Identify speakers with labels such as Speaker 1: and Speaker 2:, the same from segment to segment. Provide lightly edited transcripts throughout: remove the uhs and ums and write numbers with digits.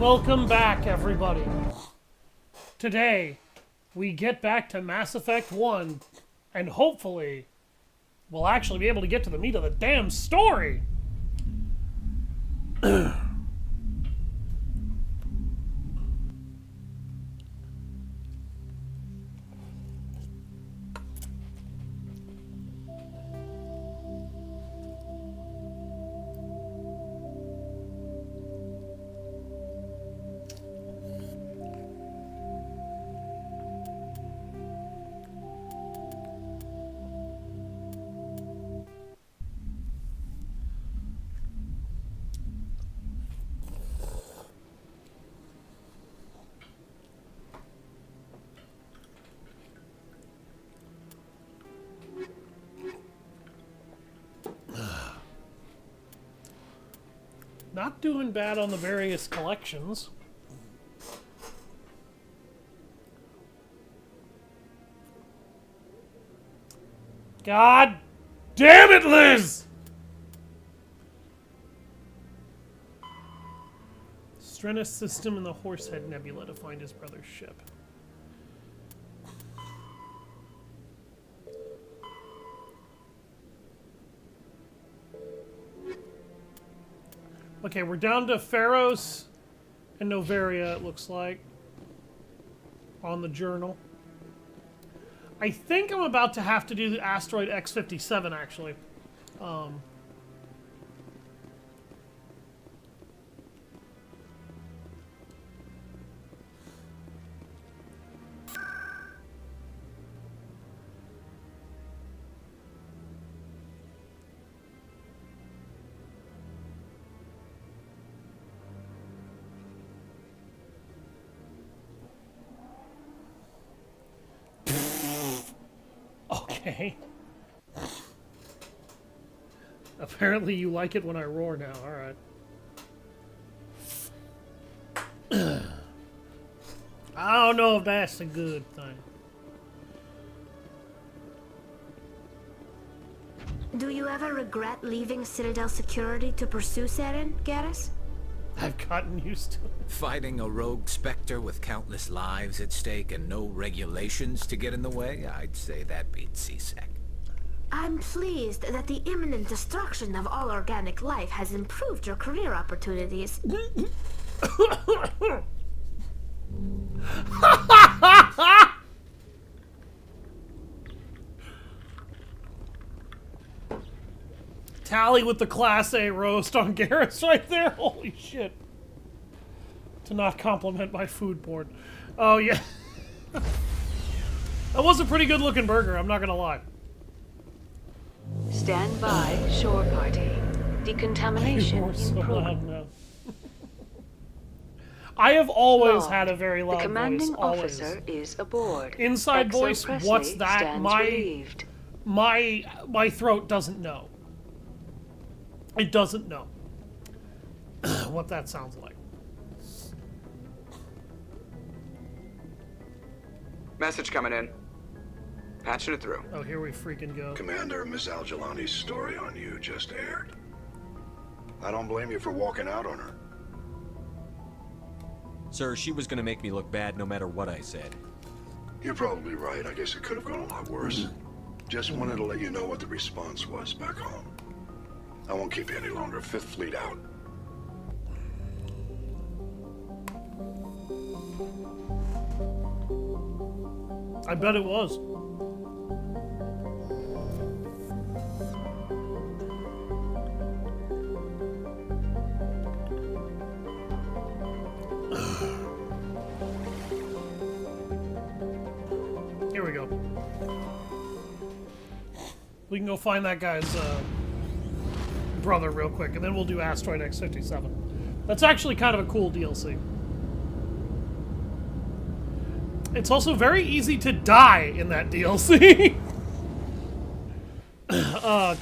Speaker 1: Welcome back, everybody. Today, we get back to Mass Effect 1, and hopefully, we'll actually be able to get to the meat of the damn story. Not doing bad on the various collections. God damn it, Liz! Strenus system in the Horsehead Nebula to find his brother's ship. Okay, we're down to Pharos and Noveria, it looks like, on the journal. I think I'm about to have to do the asteroid X-57, actually. Okay. Apparently you like it when I roar now, alright. I don't know if that's a good thing.
Speaker 2: Do you ever regret leaving Citadel Security to pursue Saren, Garrus?
Speaker 1: I've gotten used to it.
Speaker 3: Fighting a rogue Spectre with countless lives at stake and no regulations to get in the way, I'd say that beats CSEC.
Speaker 2: I'm pleased that the imminent destruction of all organic life has improved your career opportunities.
Speaker 1: Tally with the Class A roast on Garrus right there. Holy shit. To not compliment my food porn. Oh, yeah. That was a pretty good looking burger, I'm not gonna lie.
Speaker 4: Stand by, shore party. Decontamination
Speaker 1: You're so
Speaker 4: in
Speaker 1: loud now. I have always
Speaker 4: Lord,
Speaker 1: had a very loud
Speaker 4: the commanding
Speaker 1: voice. Always.
Speaker 4: officer is aboard.
Speaker 1: Inside
Speaker 4: XO
Speaker 1: voice,
Speaker 4: Presley
Speaker 1: what's that?
Speaker 4: stands relieved.
Speaker 1: My throat doesn't know. It doesn't know what that sounds like.
Speaker 5: Message coming in. Patching it through.
Speaker 1: Oh, here we freaking go.
Speaker 6: Commander, Miss Al-Jalani's story on you just aired. I don't blame you for walking out on her.
Speaker 7: Sir, she was gonna make me look bad no matter what I said.
Speaker 6: You're probably right. I guess it could have gone a lot worse. Just wanted to let you know what the response was back home. I won't keep you any longer. Fifth Fleet out.
Speaker 1: I bet it was. Here we go. We can go find that guy's brother real quick, and then we'll do Asteroid X-57. That's actually kind of a cool DLC. It's also very easy to die in that DLC.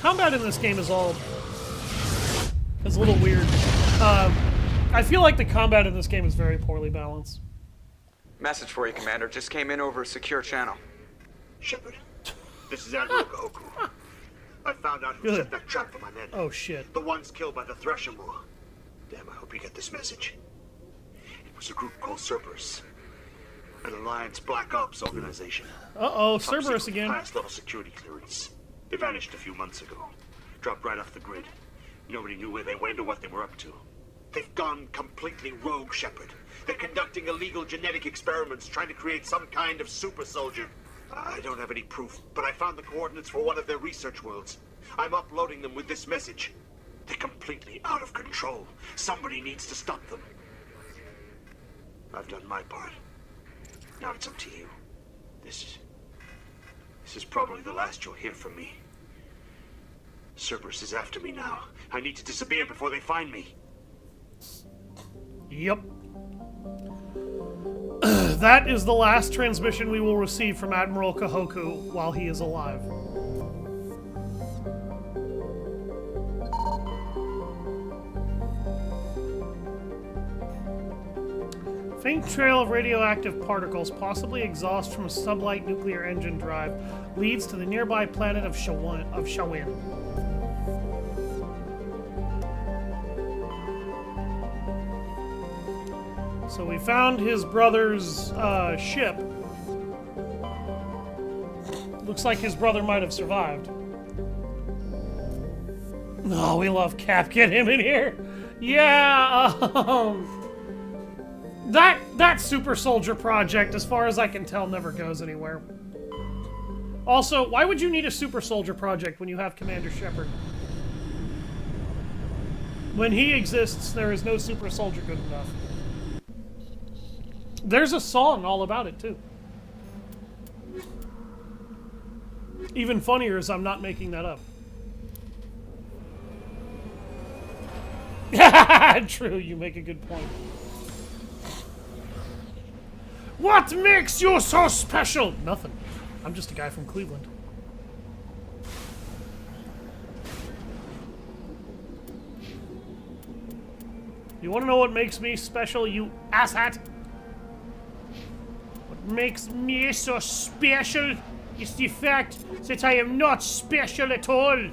Speaker 1: Combat in this game is a little weird. I feel like the combat in this game is very poorly balanced.
Speaker 5: Message for you, Commander. Just came in over a secure channel.
Speaker 8: Shepard, this is Admiral Oku. I found out who
Speaker 1: Good.
Speaker 8: set that trap for my men.
Speaker 1: Oh shit.
Speaker 8: The ones killed by the Thresher Moor. Damn, I hope you get this message. was a group called Cerberus, an Alliance Black Ops organization.
Speaker 1: Uh-oh,
Speaker 8: Top
Speaker 1: Cerberus
Speaker 8: secret,
Speaker 1: again.
Speaker 8: highest level security clearance. They vanished a few months ago. Dropped right off the grid. Nobody knew where they went or what they were up to. They've gone completely rogue, Shepard. They're conducting illegal genetic experiments, trying to create some kind of super soldier. I don't have any proof, but I found the coordinates for one of their research worlds. I'm uploading them with this message. They're completely out of control. Somebody needs to stop them. I've done my part. Now it's up to you. This is probably the last you'll hear from me. Cerberus is after me now. I need to disappear before they find me.
Speaker 1: Yep. That is the last transmission we will receive from Admiral Kahoku while he is alive. Faint trail of radioactive particles, possibly exhaust from a sublight nuclear engine drive, leads to the nearby planet of Shawin. So we found his brother's ship. Looks like his brother might have survived. Oh, we love Cap. Get him in here. Yeah. That super soldier project, as far as I can tell, never goes anywhere. Also, why would you need a super soldier project when you have Commander Shepard? When he exists, there is no super soldier good enough. There's a song all about it, too. Even funnier is I'm not making that up. True, you make a good point. What makes you so special? Nothing. I'm just a guy from Cleveland. You want to know what makes me special, you asshat? What makes me so special is the fact that I am not special at all.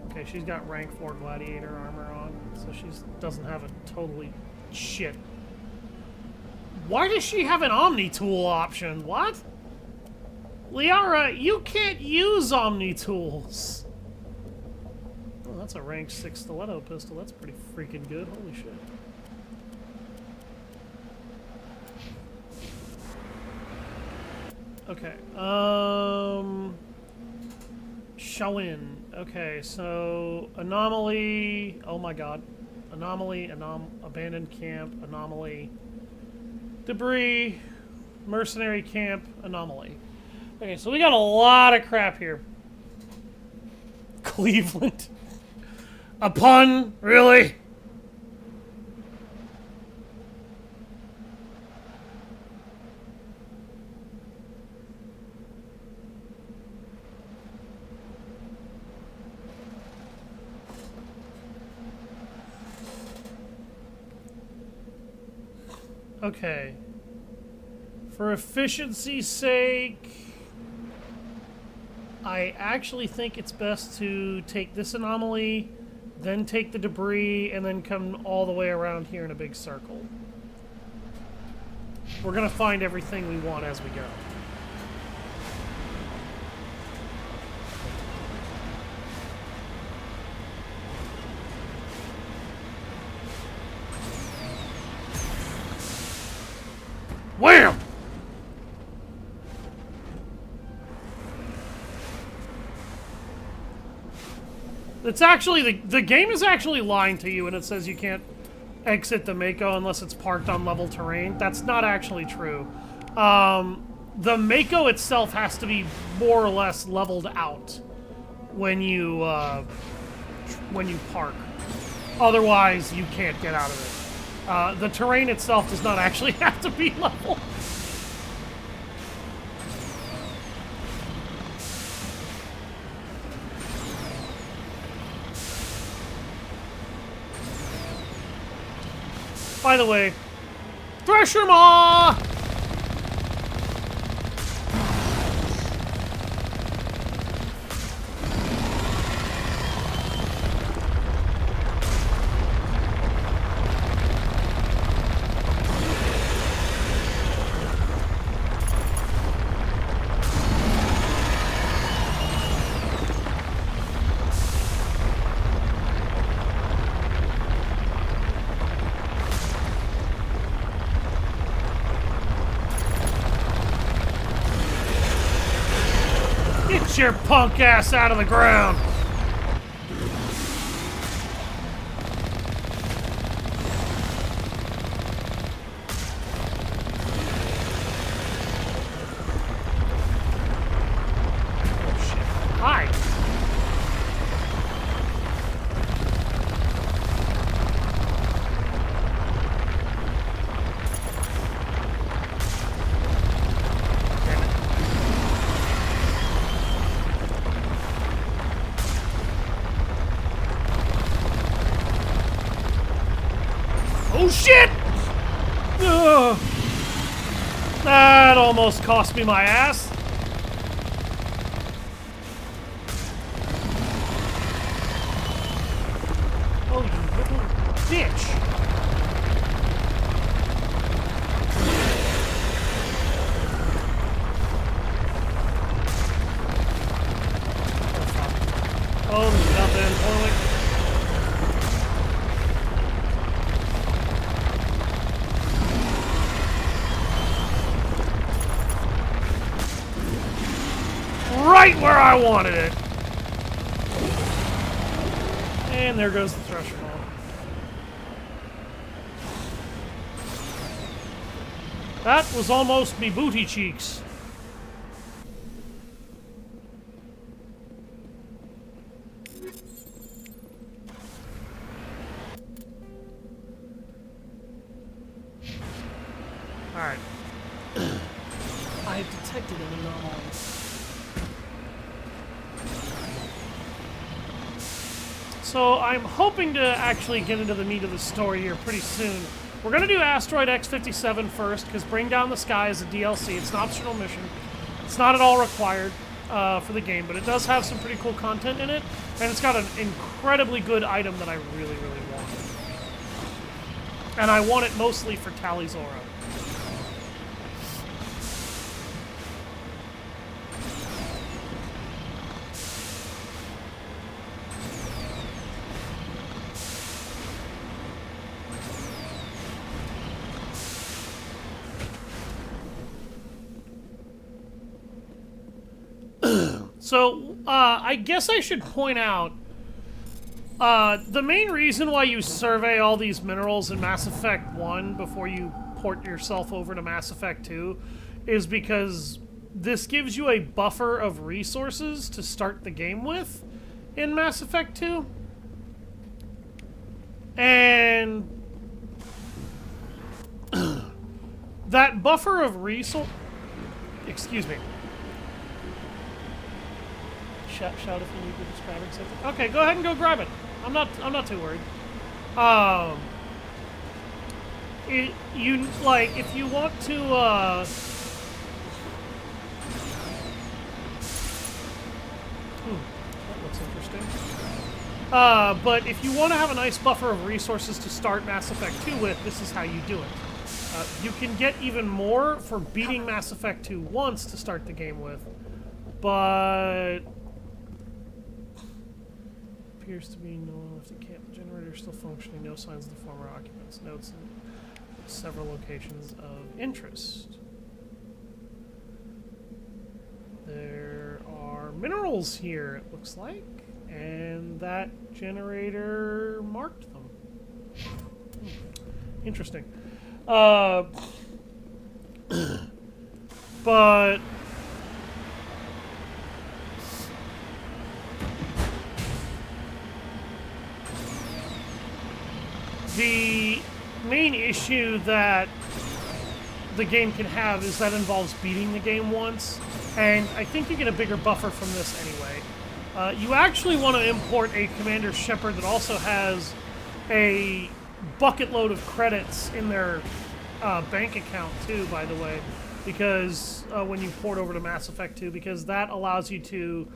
Speaker 1: Okay, she's got rank 4 gladiator armor on, so she doesn't have a totally shit. Why does she have an Omni tool option? What? Liara, you can't use Omni tools. Oh, that's a rank 6 stiletto pistol. That's pretty freaking good. Holy shit. Okay, Shawin. Okay, so anomaly. Oh my god. Anomaly, abandoned camp, anomaly. Debris, mercenary camp, anomaly. Okay, so we got a lot of crap here. Cleveland. A pun? Really? Okay. For efficiency's sake, I actually think it's best to take this anomaly, then take the debris, and then come all the way around here in a big circle. We're gonna find everything we want as we go. Wham! It's actually, the game is actually lying to you when it says you can't exit the Mako unless it's parked on level terrain. That's not actually true. The Mako itself has to be more or less leveled out when you park. Otherwise, you can't get out of it. The terrain itself does not actually have to be level. By the way, Thresher Maw! Get your punk ass out of the ground! Hi! Oh shit! Ugh. That almost cost me my ass. Oh, you little bitch. Oh, there's nothing. Totally. Right where I wanted it. And there goes the thresher ball. That was almost me booty cheeks. Alright. I have detected an anomaly. So I'm hoping to actually get into the meat of the story here pretty soon. We're going to do Asteroid X-57 first, because Bring Down the Sky is a DLC. It's an optional mission. It's not at all required for the game, but it does have some pretty cool content in it, and it's got an incredibly good item that I really, really want. And I want it mostly for Talizora. So, I guess I should point out, the main reason why you survey all these minerals in Mass Effect 1 before you port yourself over to Mass Effect 2 is because this gives you a buffer of resources to start the game with in Mass Effect 2. And that buffer of resource... Excuse me. Shout if you need to just grab something. Okay, go ahead and go grab it. I'm not too worried. If you want to that looks interesting. But if you want to have a nice buffer of resources to start Mass Effect 2 with, this is how you do it. You can get even more for beating Mass Effect 2 once to start the game with, but appears to be no one left at camp. The generator is still functioning. No signs of the former occupants. Notes in several locations of interest. There are minerals here, it looks like, and that generator marked them. Interesting. But the main issue that the game can have is that involves beating the game once, and I think you get a bigger buffer from this anyway. You actually want to import a Commander Shepard that also has a bucket load of credits in their bank account too, by the way, because when you port over to Mass Effect 2, because that allows you to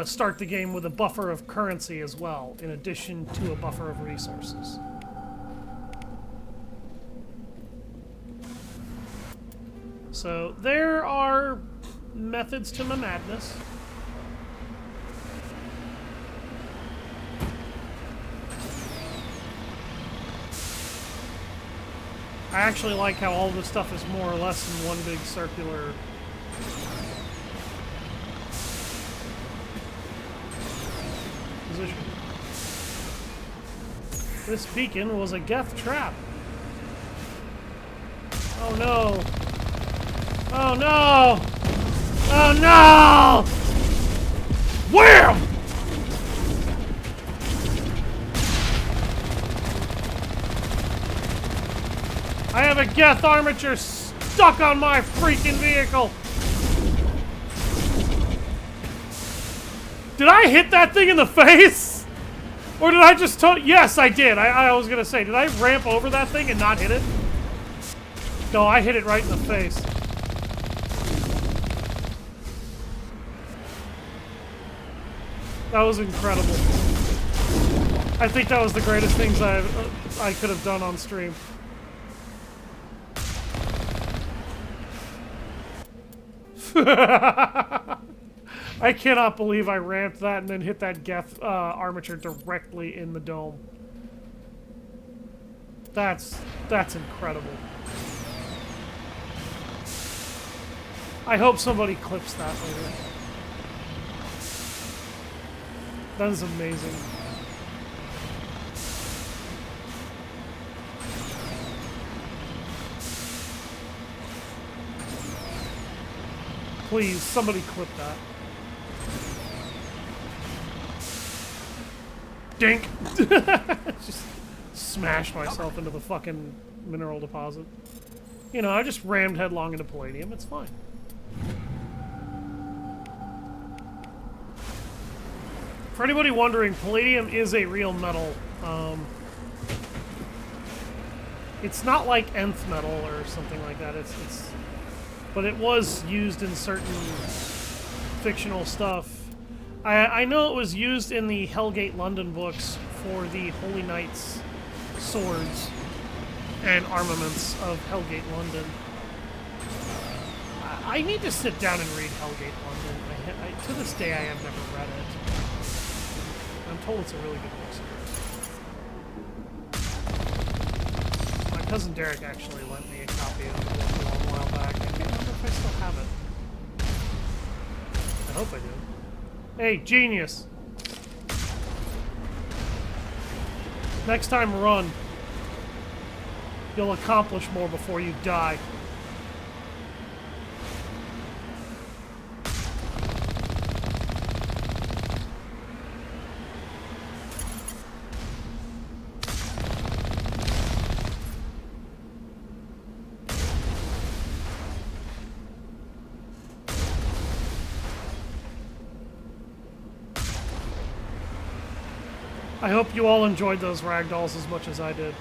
Speaker 1: start the game with a buffer of currency as well, in addition to a buffer of resources. So there are methods to my madness. I actually like how all this stuff is more or less in one big circular position. This beacon was a Geth trap. Oh no! Oh no! Oh no! Wham! I have a Geth armature stuck on my freaking vehicle! Did I hit that thing in the face? Or did I just yes, I did. I was gonna say, did I ramp over that thing and not hit it? No, I hit it right in the face. That was incredible. I think that was the greatest things I could have done on stream. I cannot believe I ramped that and then hit that Geth armature directly in the dome. That's incredible. I hope somebody clips that later. That is amazing. Please, somebody clip that. Dink! Just smashed myself into the fucking mineral deposit. You know, I just rammed headlong into palladium. It's fine. For anybody wondering, palladium is a real metal. It's not like nth metal or something like that. But it was used in certain fictional stuff. I know it was used in the Hellgate London books for the Holy Knights swords and armaments of Hellgate London. I need to sit down and read Hellgate London. To this day, I have never read it. I'm told it's a really good book series. My cousin Derek actually lent me a copy of the book a long while back. I can't remember if I still have it. I hope I do. Hey, genius! Next time, run. You'll accomplish more before you die. I hope you all enjoyed those ragdolls as much as I did.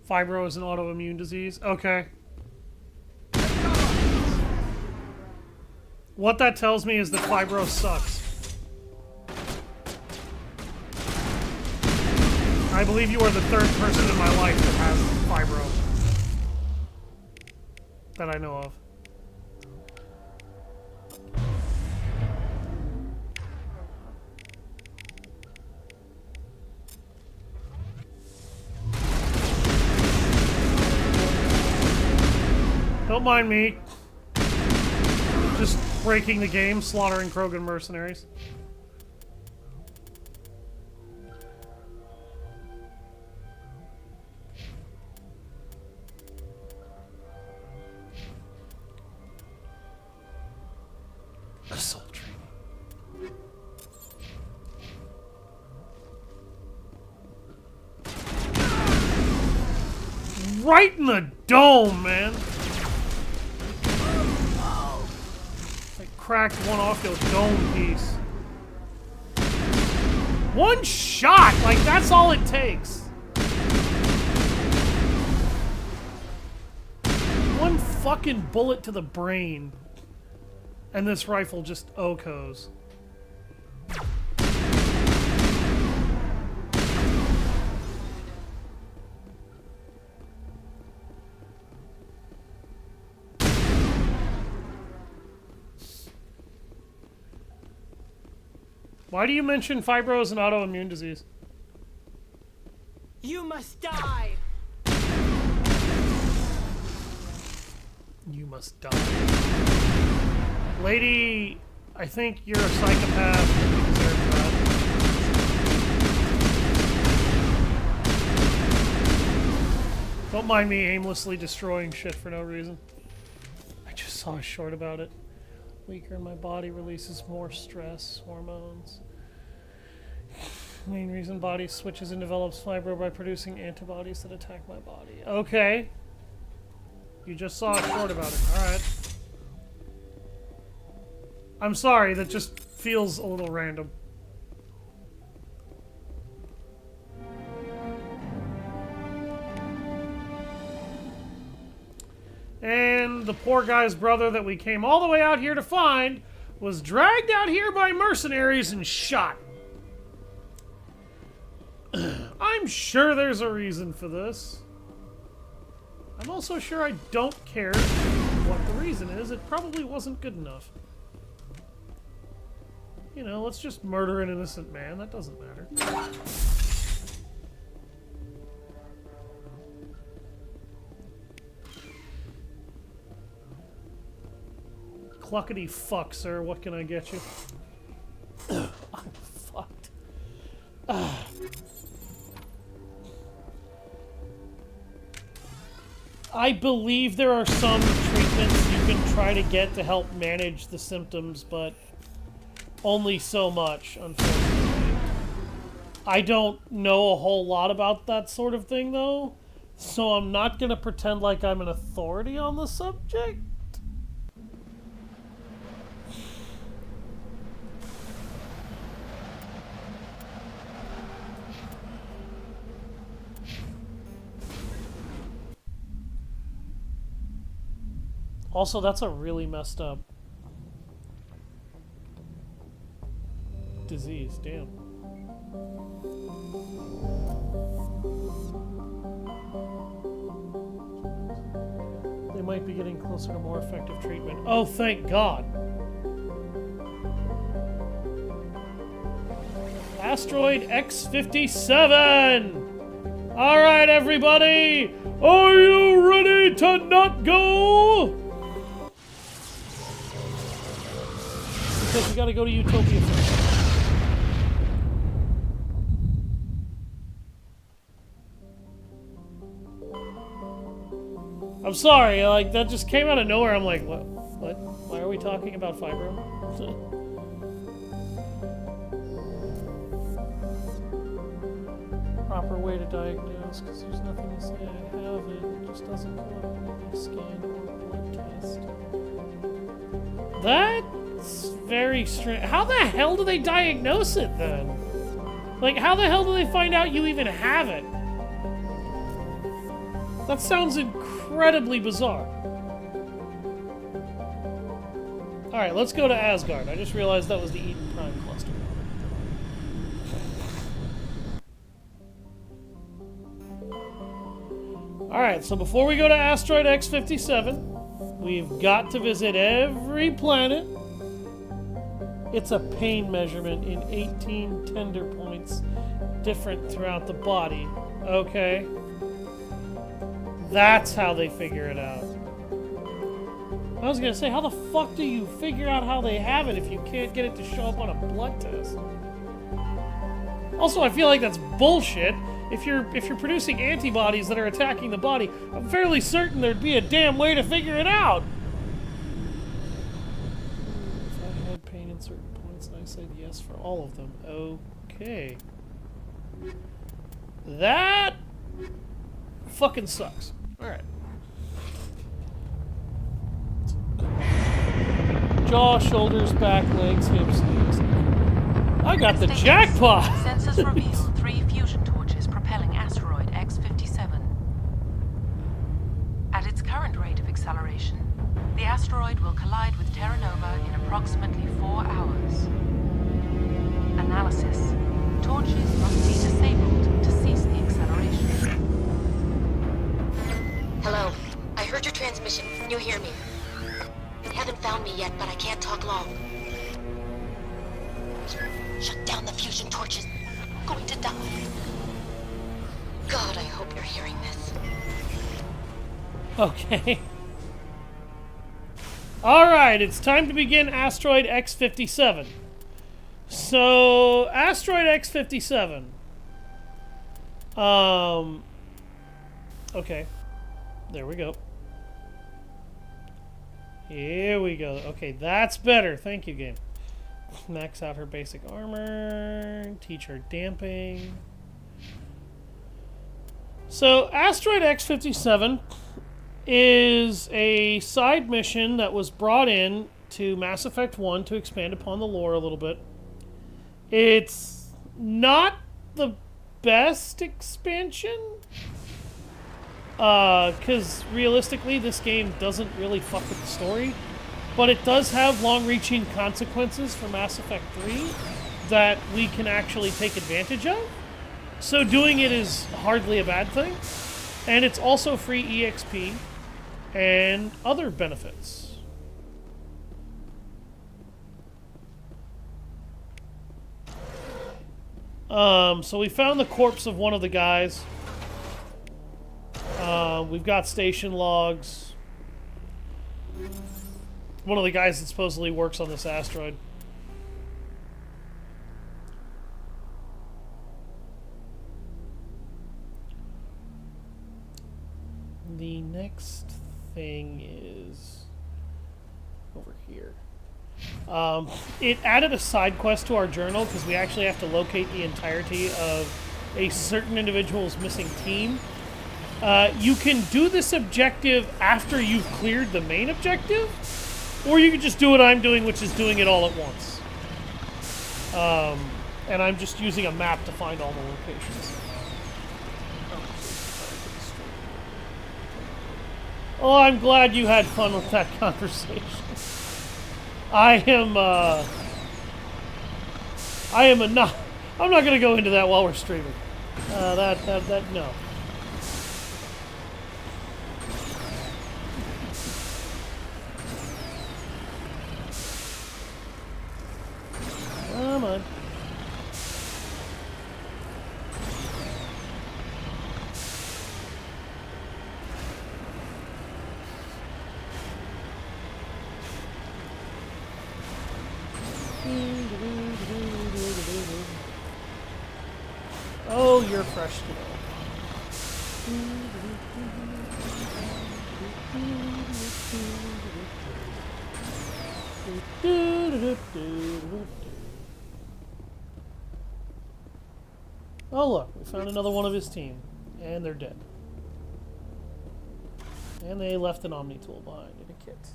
Speaker 1: Fibro is an autoimmune disease? Okay. What that tells me is that fibro sucks. I believe you are the third person in my life that has fibro. That I know of. Don't mind me. Just breaking the game, slaughtering Krogan mercenaries. Assault training. Right in the dome, man. Cracked one off your dome piece. One shot! Like, that's all it takes. One fucking bullet to the brain. And this rifle just okos. Why do you mention fibro as an autoimmune disease?
Speaker 9: You must die!
Speaker 1: You must die. Lady, I think you're a psychopath and you deserve that. Don't mind me aimlessly destroying shit for no reason. I just saw a short about it. Weaker in my body releases more stress hormones. Main reason body switches and develops fibro by producing antibodies that attack my body. Okay. You just saw a short about it. Alright. I'm sorry, that just feels a little random. And the poor guy's brother that we came all the way out here to find was dragged out here by mercenaries and shot. I'm sure there's a reason for this. I'm also sure I don't care what the reason is. It probably wasn't good enough. You know, let's just murder an innocent man. That doesn't matter. Cluckety fuck, sir. What can I get you? I'm fucked. I believe there are some treatments you can try to get to help manage the symptoms, but only so much, unfortunately. I don't know a whole lot about that sort of thing, though, so I'm not going to pretend like I'm an authority on the subject. Also, that's a really messed up disease. Damn. They might be getting closer to more effective treatment. Oh, thank God. Asteroid X-57! Alright, everybody! Are you ready to not go? Because we gotta go to Utopia first. I'm sorry, like, that just came out of nowhere. I'm like, what? What? Why are we talking about fibro? Proper way to diagnose, because there's nothing to say I have it. It just doesn't come up in any scan or blood test. That's very strange. How the hell do they diagnose it then? Like, how the hell do they find out you even have it? That sounds incredibly bizarre. Alright, let's go to Asgard. I just realized that was the Eden Prime cluster. Alright, so before we go to Asteroid X-57, we've got to visit every planet. It's a pain measurement in 18 tender points, different throughout the body. Okay. That's how they figure it out. I was gonna say, how the fuck do you figure out how they have it if you can't get it to show up on a blood test? Also, I feel like that's bullshit. If you're producing antibodies that are attacking the body, I'm fairly certain there'd be a damn way to figure it out. If I had pain in certain points, and I said yes for all of them. Okay. That fucking sucks. Alright. Jaw, shoulders, back, legs, hips, knees. I got the jackpot!
Speaker 4: Sensors reveal 3 fusion torches propelling asteroid X-57. At its current rate of acceleration, the asteroid will collide with Terra Nova in approximately 4 hours. Analysis. Torches must be disabled to cease the acceleration.
Speaker 10: Hello. I heard your transmission. Can you hear me? You haven't found me yet, but I can't talk long. Shut down the fusion torches. I'm going to die. God, I hope you're hearing this.
Speaker 1: Okay. Alright, it's time to begin Asteroid X-57. So, Asteroid X-57. Okay. There we go. Here we go. Okay, that's better. Thank you, game. Max out her basic armor. Teach her damping. So, Asteroid X-57 is a side mission that was brought in to Mass Effect 1 to expand upon the lore a little bit. It's not the best expansion, because realistically this game doesn't really fuck with the story, but it does have long-reaching consequences for Mass Effect 3 that we can actually take advantage of. So doing it is hardly a bad thing, and it's also free EXP and other benefits. So we found the corpse of one of the guys. We've got station logs. One of the guys that supposedly works on this asteroid. The next thing is over here. It added a side quest to our journal because we actually have to locate the entirety of a certain individual's missing team. You can do this objective after you've cleared the main objective, or you can just do what I'm doing, which is doing it all at once. And I'm just using a map to find all the locations. Oh, I'm glad you had fun with that conversation. I'm not gonna go into that while we're streaming. No. Come on. Oh, you're fresh today. Oh look, we found another one of his team. And they're dead. And they left an Omni tool behind in a kit.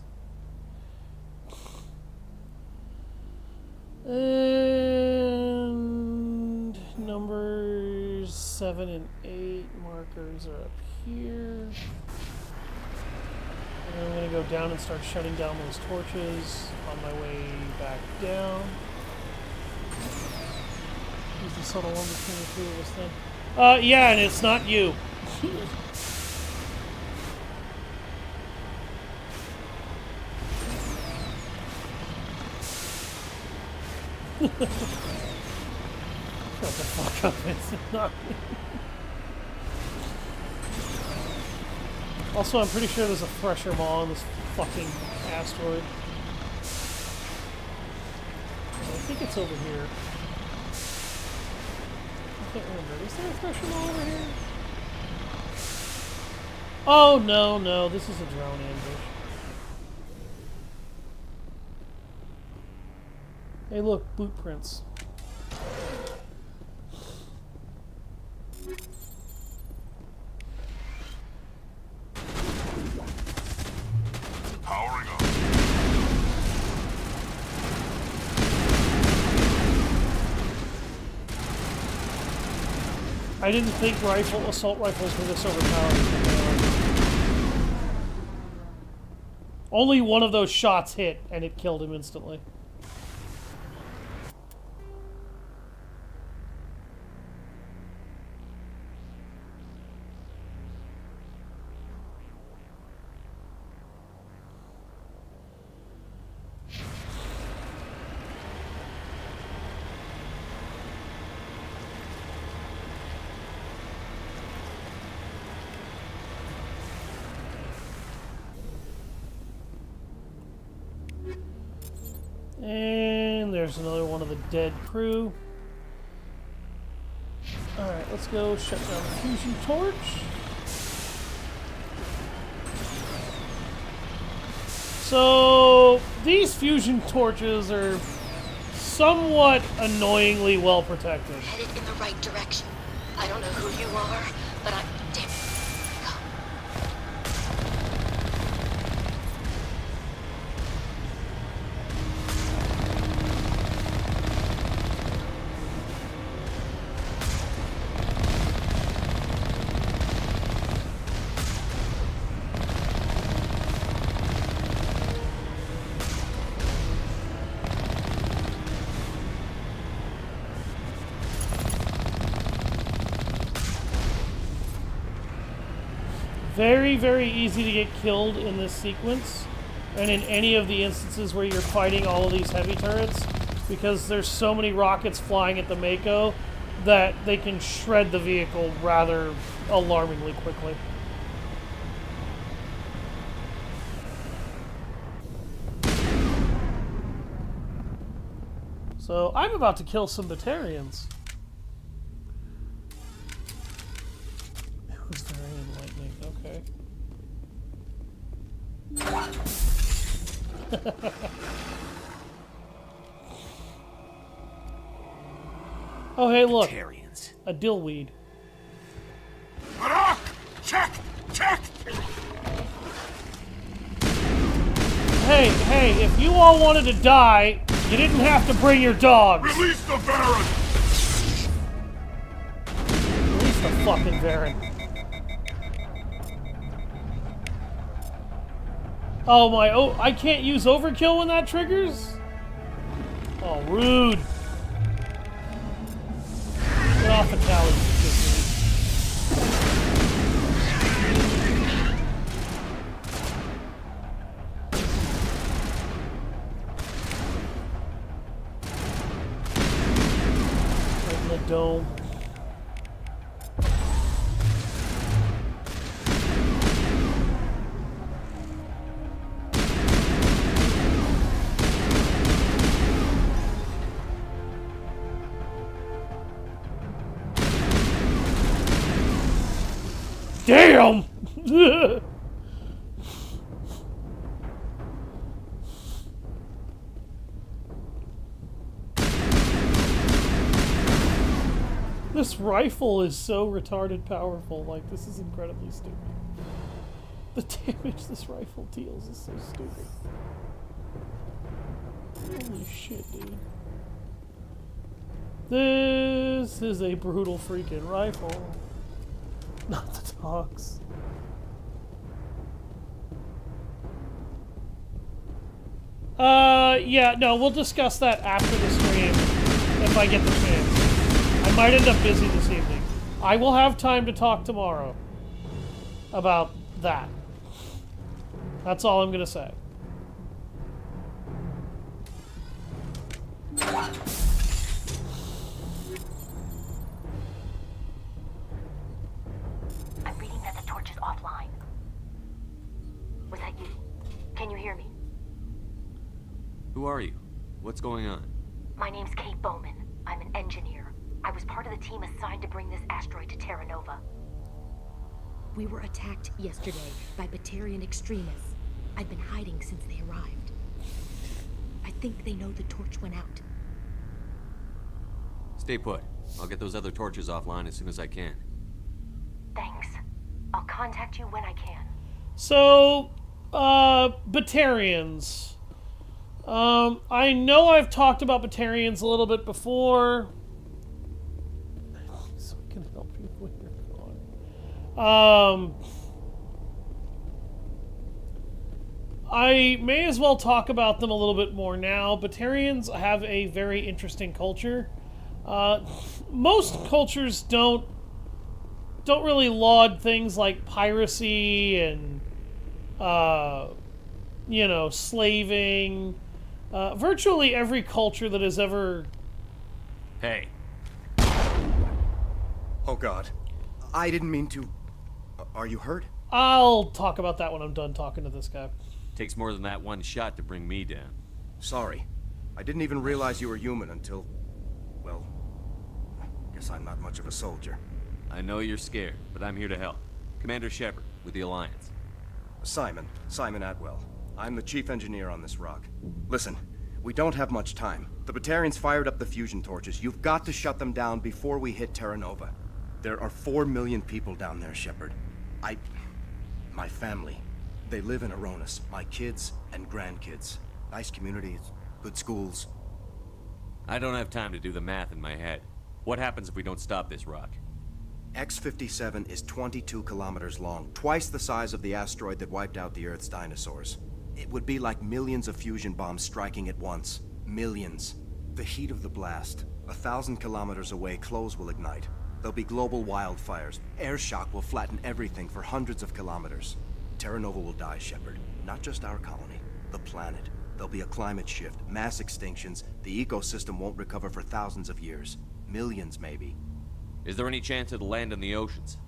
Speaker 1: And numbers 7 and 8 markers are up here. And I'm going to go down and start shutting down those torches on my way back down. Use the subtle one between the two of us then. Yeah, and it's not you. Shut the fuck up, it's not me. Also, I'm pretty sure there's a thresher maw on this fucking asteroid. I think it's over here. I can't remember. Is there a thresher maw over here? Oh, no, this is a drone ambush. Hey, look, blueprints.
Speaker 9: Powering up.
Speaker 1: I didn't think assault rifles were this overpowered. Only one of those shots hit, and it killed him instantly. And there's another one of the dead crew. Alright, let's go shut down the fusion torch. So, these fusion torches are somewhat annoyingly well protected.
Speaker 10: Headed in the right direction. I don't know who you are, but I'm... Damn it. Go.
Speaker 1: Very, very easy to get killed in this sequence, and in any of the instances where you're fighting all of these heavy turrets, because there's so many rockets flying at the Mako that they can shred the vehicle rather alarmingly quickly. So I'm about to kill some Batarians. It was very enlightening. Okay. Oh, hey, look.
Speaker 7: Batarians.
Speaker 1: A dillweed.
Speaker 6: Check! Check!
Speaker 1: Hey, if you all wanted to die, you didn't have to bring your dogs.
Speaker 6: Release the Baron!
Speaker 1: Release the fucking Baron. Oh my, I can't use overkill when that triggers? Oh, rude. Get off the tally. Open the dome. Damn! This rifle is so retarded powerful. Like, this is incredibly stupid. The damage this rifle deals is so stupid. Holy shit, dude. This is a brutal freaking rifle. Not the dogs. Yeah, no, we'll discuss that after the stream, if I get the chance. I might end up busy this evening. I will have time to talk tomorrow about that. That's all I'm gonna say.
Speaker 10: I'm reading that the torch is offline. Was that you? Can you hear me?
Speaker 7: Who are you? What's going on?
Speaker 10: My name's Kate Bowman. I'm an engineer. I was part of the team assigned to bring this asteroid to Terra Nova. We were attacked yesterday by Batarian extremists. I've been hiding since they arrived. I think they know the torch went out.
Speaker 7: Stay put. I'll get those other torches offline as soon as I can.
Speaker 10: Thanks. I'll contact you when I can.
Speaker 1: So, Batarians. I know I've talked about Batarians a little bit before. So I can help you when you're gone. I may as well talk about them a little bit more now. Batarians have a very interesting culture. Most cultures don't really laud things like piracy and, you know, slaving. Virtually every culture that has ever...
Speaker 7: Hey.
Speaker 9: Oh God. I didn't mean to... Are you hurt?
Speaker 1: I'll talk about that when I'm done talking to this guy.
Speaker 7: Takes more than that one shot to bring me down.
Speaker 9: Sorry. I didn't even realize you were human until... well, guess I'm not much of a soldier.
Speaker 7: I know you're scared, but I'm here to help. Commander Shepard, with the Alliance.
Speaker 9: Simon Atwell. I'm the chief engineer on this rock. Listen, we don't have much time. The Batarians fired up the fusion torches. You've got to shut them down before we hit Terra Nova. There are 4 million people down there, Shepard. My family, they live in Aronis. My kids and grandkids. Nice communities, good schools.
Speaker 7: I don't have time to do the math in my head. What happens if we don't stop this rock?
Speaker 9: X-57 is 22 kilometers long, twice the size of the asteroid that wiped out the Earth's dinosaurs. It would be like millions of fusion bombs striking at once. Millions. The heat of the blast. 1,000 kilometers away, clothes will ignite. There'll be global wildfires. Air shock will flatten everything for hundreds of kilometers. Terra Nova will die, Shepard. Not just our colony, the planet. There'll be a climate shift, mass extinctions. The ecosystem won't recover for thousands of years. Millions, maybe.
Speaker 7: Is there any chance it'll land in the oceans?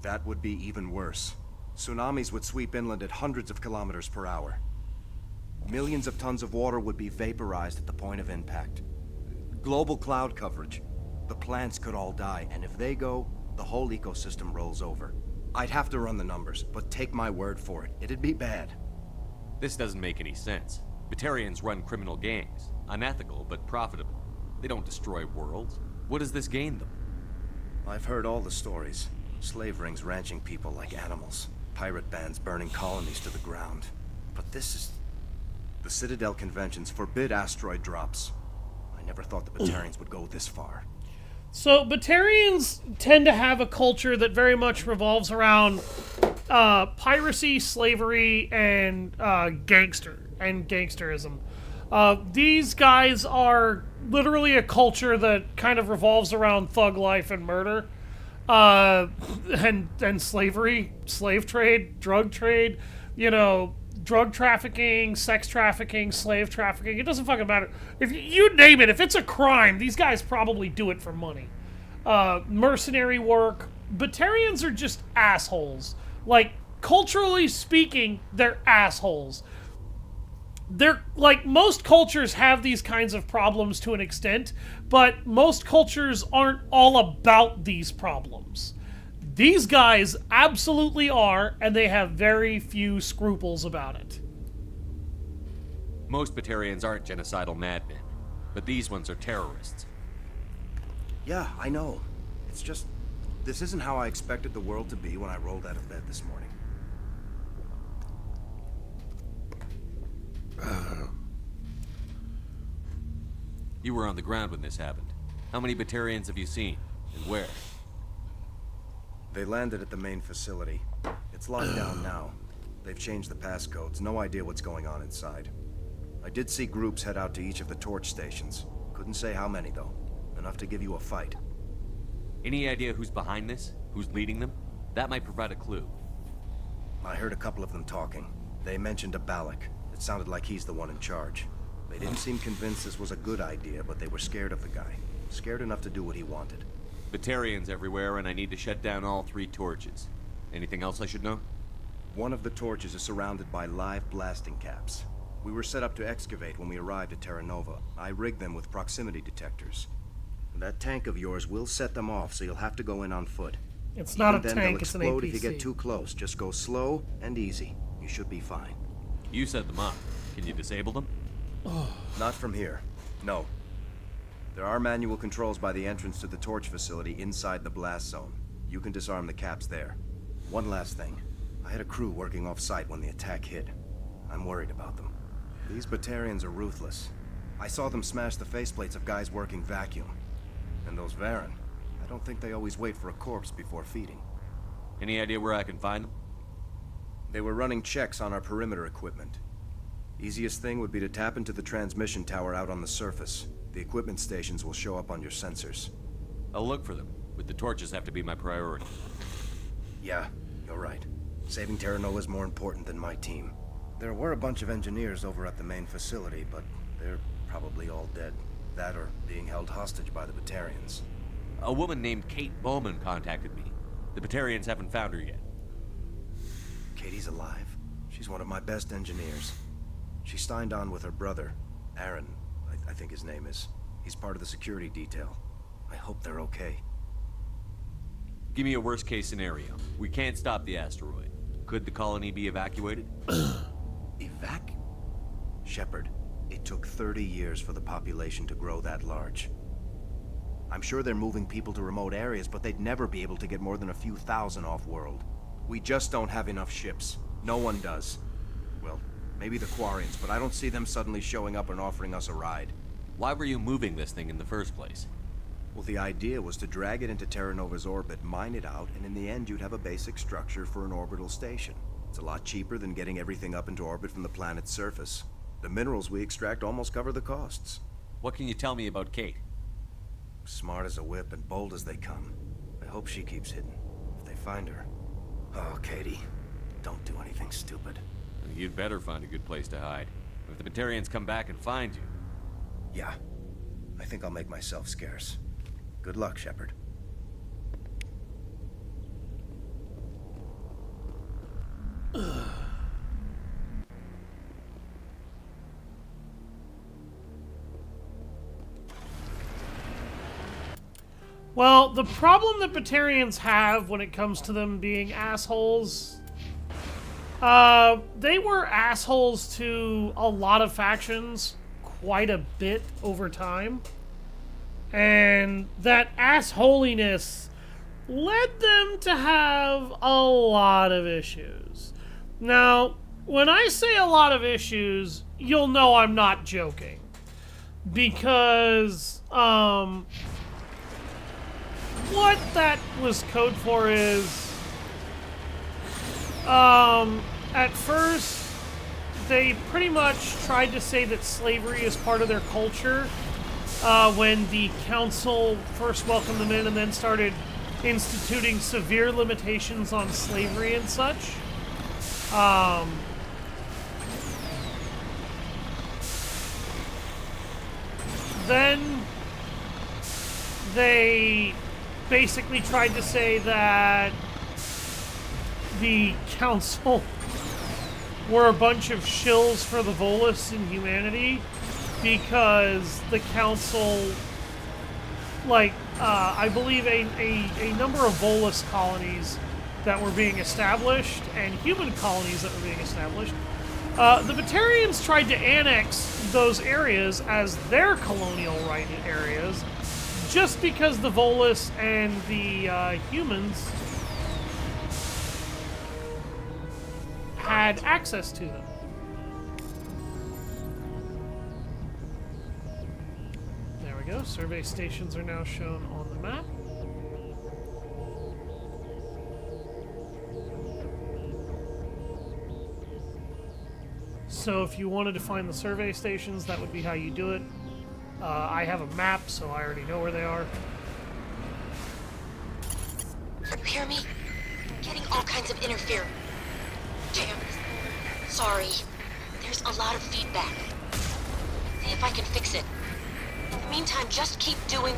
Speaker 9: That would be even worse. Tsunamis would sweep inland at hundreds of kilometers per hour. Millions of tons of water would be vaporized at the point of impact. Global cloud coverage. The plants could all die, and if they go, the whole ecosystem rolls over. I'd have to run the numbers, but take my word for it, it'd be bad.
Speaker 7: This doesn't make any sense. Batarians run criminal gangs. Unethical, but profitable. They don't destroy worlds. What does this gain them?
Speaker 9: I've heard all the stories. Slave rings ranching people like animals. Pirate bands burning colonies to the ground. But this is... The Citadel conventions forbid asteroid drops. I never thought the Batarians would go this far.
Speaker 1: So, Batarians tend to have a culture that very much revolves around piracy, slavery, and gangsterism. These guys are literally a culture that kind of revolves around thug life and murder, and slavery, slave trade, drug trade, drug trafficking, sex trafficking, slave trafficking. It doesn't fucking matter. If you name it, if it's a crime, these guys probably do it for money. Mercenary work. Batarians are just assholes. Like, culturally speaking, they're assholes. They're, like, most cultures have these kinds of problems to an extent, but most cultures aren't all about these problems. These guys absolutely are, and they have very few scruples about it.
Speaker 7: Most Batarians aren't genocidal madmen, but these ones are terrorists.
Speaker 9: Yeah, I know. It's just... this isn't how I expected the world to be when I rolled out of bed this morning.
Speaker 7: You were on the ground when this happened. How many Batarians have you seen, and where?
Speaker 9: They landed at the main facility. It's locked down now. They've changed the passcodes. No idea what's going on inside. I did see groups head out to each of the torch stations. Couldn't say how many, though. Enough to give you a fight.
Speaker 7: Any idea who's behind this? Who's leading them? That might provide a clue.
Speaker 9: I heard a couple of them talking. They mentioned a Balak. It sounded like he's the one in charge. They didn't seem convinced this was a good idea, but they were scared of the guy. Scared enough to do what he wanted.
Speaker 7: Batarians everywhere, and I need to shut down all 3 torches. Anything else I should know?
Speaker 9: One of the torches is surrounded by live blasting caps. We were set up to excavate when we arrived at Terra Nova. I rigged them with proximity detectors. That tank of yours will set them off, so you'll have to go in on foot.
Speaker 1: It's not
Speaker 9: Even
Speaker 1: a
Speaker 9: then,
Speaker 1: tank,
Speaker 9: they'll
Speaker 1: it's an
Speaker 9: explode
Speaker 1: APC.
Speaker 9: if you get too close. Just go slow and easy. You should be fine.
Speaker 7: You set them up. Can you disable them?
Speaker 9: Not from here. No. There are manual controls by the entrance to the torch facility inside the blast zone. You can disarm the caps there. One last thing. I had a crew working off-site when the attack hit. I'm worried about them. These Batarians are ruthless. I saw them smash the faceplates of guys working vacuum. And those Varen, I don't think they always wait for a corpse before feeding.
Speaker 7: Any idea where I can find them?
Speaker 9: They were running checks on our perimeter equipment. Easiest thing would be to tap into the transmission tower out on the surface. The equipment stations will show up on your sensors.
Speaker 7: I'll look for them, but the torches have to be my priority.
Speaker 9: Yeah, you're right. Saving Terra Nova is more important than my team. There were a bunch of engineers over at the main facility, but they're probably all dead. That or being held hostage by the Batarians.
Speaker 7: A woman named Kate Bowman contacted me. The Batarians haven't found her yet.
Speaker 9: Katie's alive. She's one of my best engineers. She signed on with her brother, Aaron, I think his name is. He's part of the security detail. I hope they're okay.
Speaker 7: Give me a worst-case scenario. We can't stop the asteroid. Could the colony be evacuated?
Speaker 9: Shepard, it took 30 years for the population to grow that large. I'm sure they're moving people to remote areas, but they'd never be able to get more than a few thousand off-world. We just don't have enough ships. No one does. Well, maybe the Quarians, but I don't see them suddenly showing up and offering us a ride.
Speaker 7: Why were you moving this thing in the first place?
Speaker 9: Well, the idea was to drag it into Terra Nova's orbit, mine it out, and in the end you'd have a basic structure for an orbital station. It's a lot cheaper than getting everything up into orbit from the planet's surface. The minerals we extract almost cover the costs.
Speaker 7: What can you tell me about Kate?
Speaker 9: Smart as a whip and bold as they come. I hope she keeps hidden, if they find her. Oh, Katie, don't do anything stupid.
Speaker 7: You'd better find a good place to hide. If the Batarians come back and find you.
Speaker 9: Yeah, I think I'll make myself scarce. Good luck, Shepard.
Speaker 1: Well, the problem that Batarians have when it comes to them being assholes, they were assholes to a lot of factions quite a bit over time. And that assholiness led them to have a lot of issues. Now, when I say a lot of issues, you'll know I'm not joking. Because, what that was code for is, at first, they pretty much tried to say that slavery is part of their culture, when the council first welcomed them in and then started instituting severe limitations on slavery and such. Then they basically tried to say that the council were a bunch of shills for the Volus in humanity because the council, like, I believe a number of Volus colonies that were being established and human colonies that were being established, the Batarians tried to annex those areas as their colonial right areas just because the Volus and the humans had access to them. There we go. Survey stations are now shown on the map. So if you wanted to find the survey stations, that would be how you do it. I have a map, so I already know where they are.
Speaker 10: You hear me? Getting all kinds of interference. Damn. Sorry. There's a lot of feedback. See if I can fix it. In the meantime, just keep doing...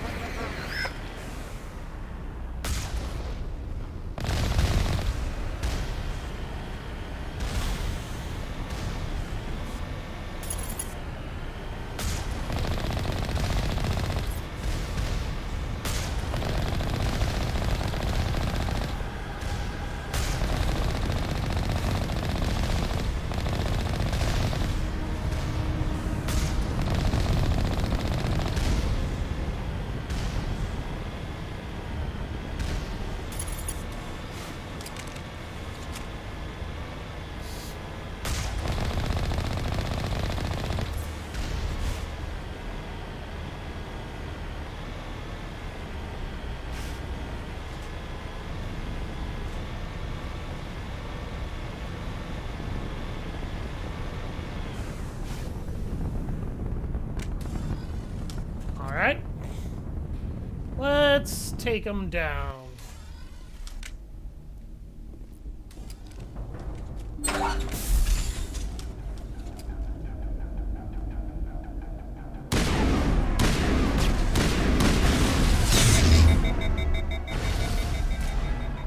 Speaker 1: Alright. Let's take them down.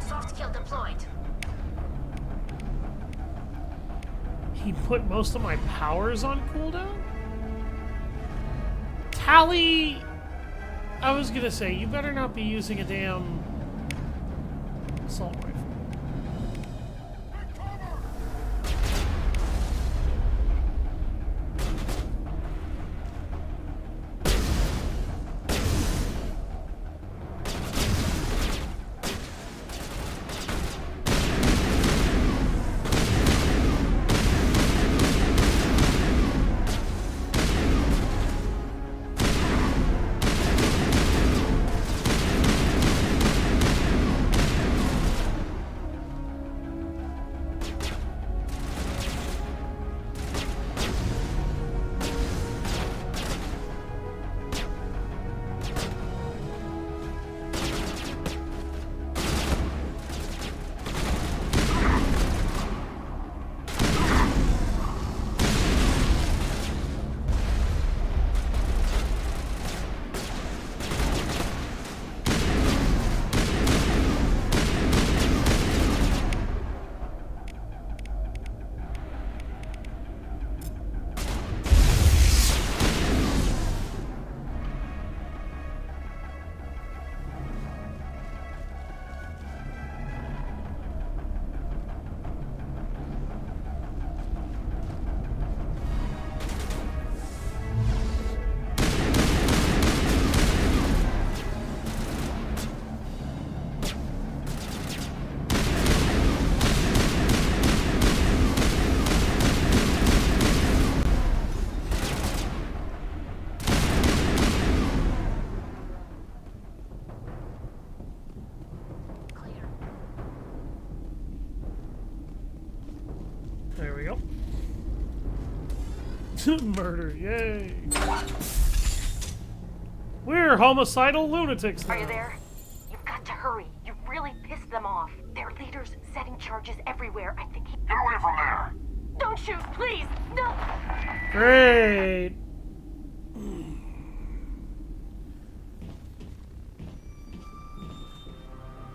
Speaker 2: Soft kill deployed.
Speaker 1: He put most of my powers on cooldown? Tally... I was gonna say, you better not be using a damn assault rifle. There we go. Murder, yay! We're homicidal lunatics now.
Speaker 10: Are you there? You've got to hurry. You really pissed them off. Their leader's setting charges everywhere. I think he...
Speaker 6: Get away from there!
Speaker 10: Don't shoot, please! No!
Speaker 1: Great!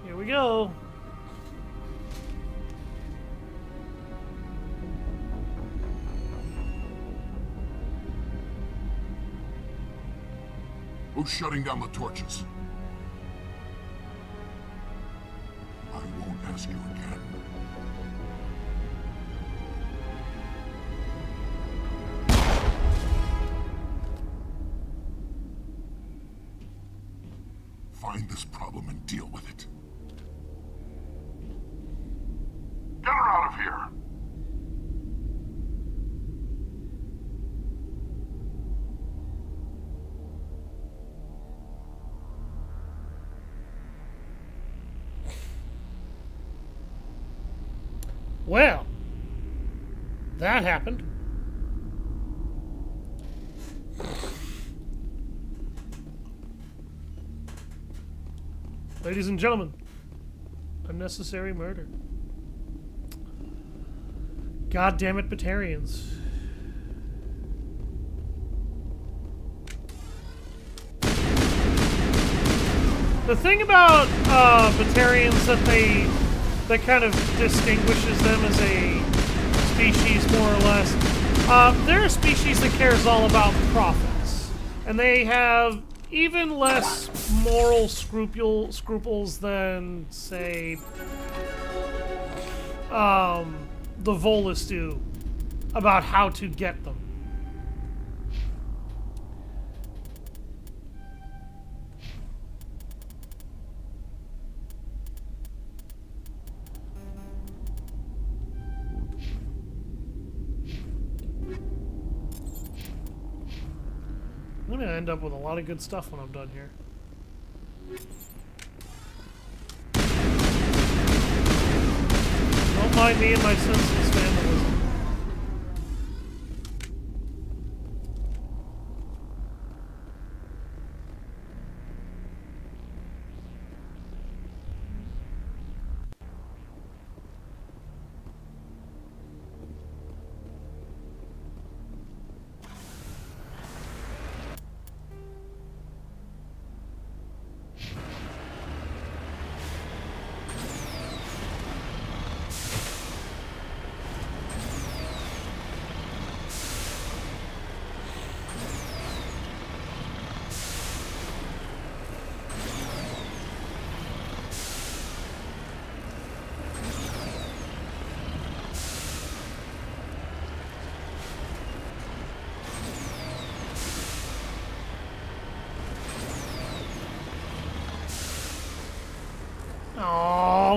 Speaker 1: Here we go.
Speaker 6: Who's shutting down the torches? I won't ask you again. Find this problem and deal with it. Get her out of here!
Speaker 1: Well, that happened. Ladies and gentlemen, unnecessary murder. God damn it, Batarians. The thing about Batarians that kind of distinguishes them as a species, more or less, they're a species that cares all about profits. And they have even less moral scruples than, say, the Volus do about how to get them. I'm gonna end up with a lot of good stuff when I'm done here. Don't mind me and my senseless vandalism.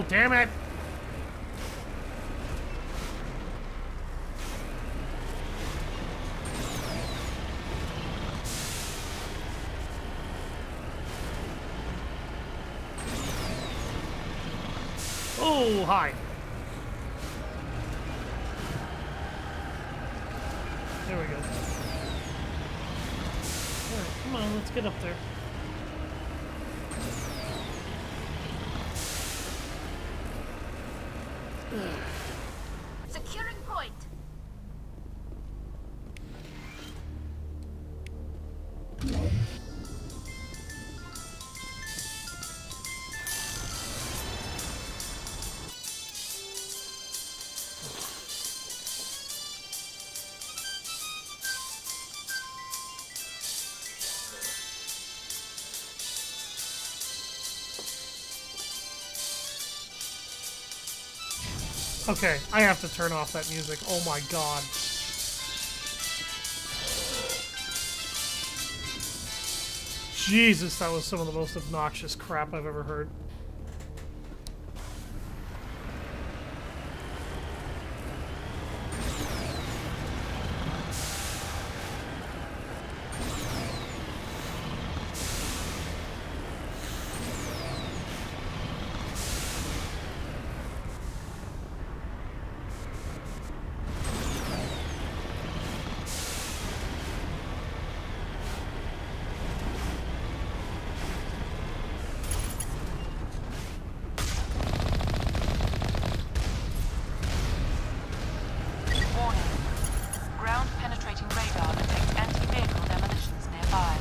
Speaker 1: Oh, damn it! Oh, hi. There we go. Alright, come on, let's get up there.
Speaker 2: Securing point.
Speaker 1: Okay, I have to turn off that music. Oh my god. Jesus, that was some of the most obnoxious crap I've ever heard.
Speaker 4: Warning. Ground-penetrating radar detects anti-vehicle demolitions nearby.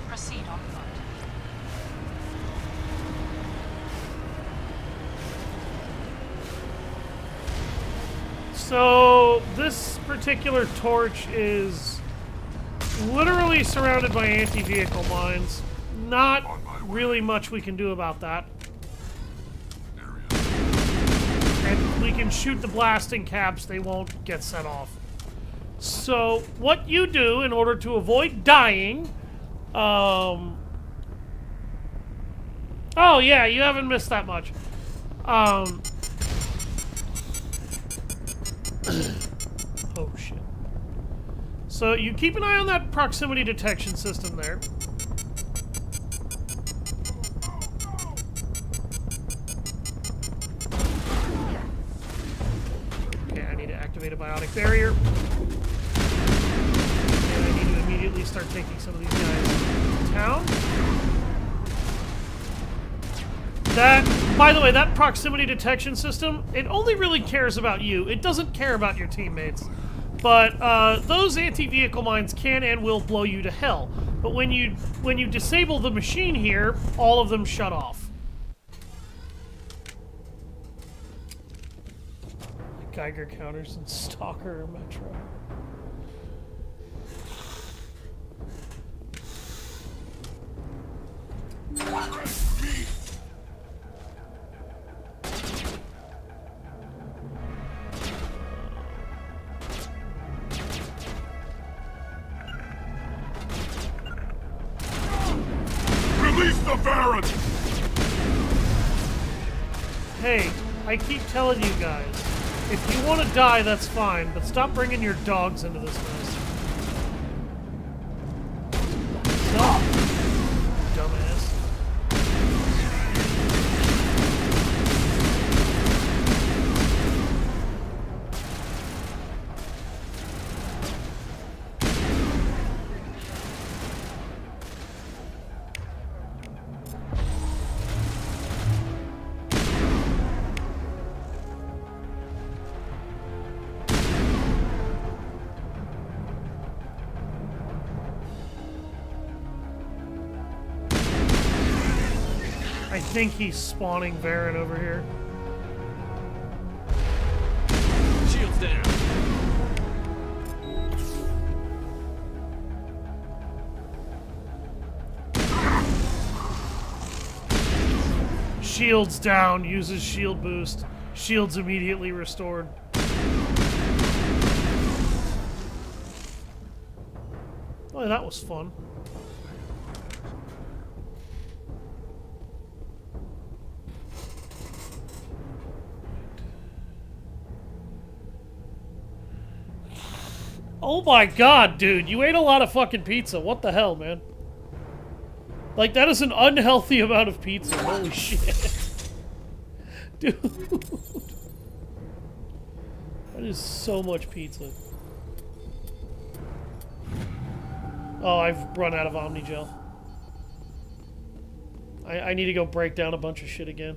Speaker 4: Proceed on foot.
Speaker 1: So, this particular torch is literally surrounded by anti-vehicle mines. Not really much we can do about that. And we can shoot the blasting caps, they won't get set off. So, what you do in order to avoid dying... Oh yeah, you haven't missed that much. Oh shit. So you keep an eye on that proximity detection system there. Okay, I need to activate a biotic barrier. And I need to immediately start taking some of these guys down. That, by the way, that proximity detection system, it only really cares about you. It doesn't care about your teammates. But those anti-vehicle mines can and will blow you to hell. But when you disable the machine here, all of them shut off. Geiger counters and Stalker or Metro.
Speaker 6: Release the Baron!
Speaker 1: Hey, I keep telling you guys, if you want to die, that's fine, but stop bringing your dogs into this mess. Stop, dumbass. I think he's spawning Varen over here.
Speaker 7: Shields down.
Speaker 1: Shields down, uses shield boost. Shields immediately restored. Oh, that was fun. Oh my god, dude. You ate a lot of fucking pizza. What the hell, man? Like, that is an unhealthy amount of pizza. Holy shit. Dude. That is so much pizza. Oh, I've run out of Omnigel. I need to go break down a bunch of shit again.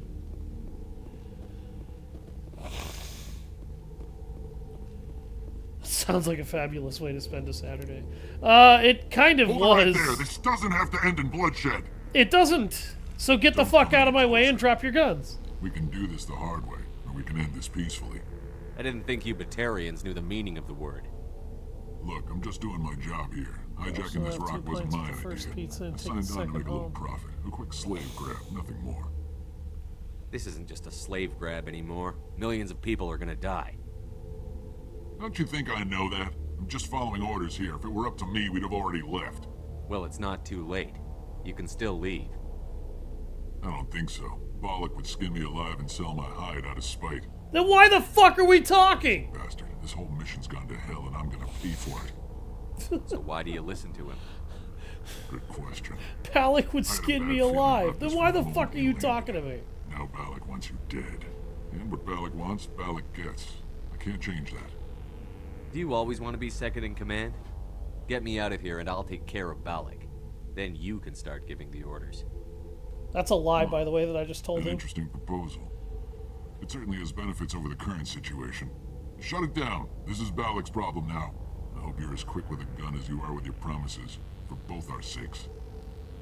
Speaker 1: Sounds like a fabulous way to spend a Saturday. It kind of
Speaker 11: Hold
Speaker 1: was.
Speaker 11: right there. This doesn't have to end in bloodshed.
Speaker 1: It doesn't. So get the fuck out of my way and drop your guns.
Speaker 11: We can do this the hard way, or we can end this peacefully.
Speaker 7: I didn't think you Batarians knew the meaning of the word.
Speaker 11: Look, I'm just doing my job here. Hijacking this rock wasn't my idea. I signed on to make a little profit. A quick slave grab, nothing more.
Speaker 7: This isn't just a slave grab anymore. Millions of people are gonna die.
Speaker 11: Don't you think I know that? I'm just following orders here. If it were up to me, we'd have already left.
Speaker 7: Well, it's not too late. You can still leave.
Speaker 11: I don't think so. Bollock would skin me alive and sell my hide out of spite.
Speaker 1: Then why the fuck are we talking?
Speaker 11: Bastard, this whole mission's gone to hell and I'm gonna pay for it.
Speaker 7: So why do you listen to him?
Speaker 11: Good question.
Speaker 1: Balak would skin me alive. Then why the fuck are you talking to me?
Speaker 11: Now Balak wants you dead. And what Balak wants, Balak gets. I can't change that.
Speaker 7: Do you always want to be second in command? Get me out of here and I'll take care of Balak. Then you can start giving the orders.
Speaker 1: That's a lie, by the way, that I just told
Speaker 11: An
Speaker 1: him.
Speaker 11: interesting proposal. It certainly has benefits over the current situation. Shut it down. This is Balak's problem now. I hope you're as quick with a gun as you are with your promises, for both our sakes.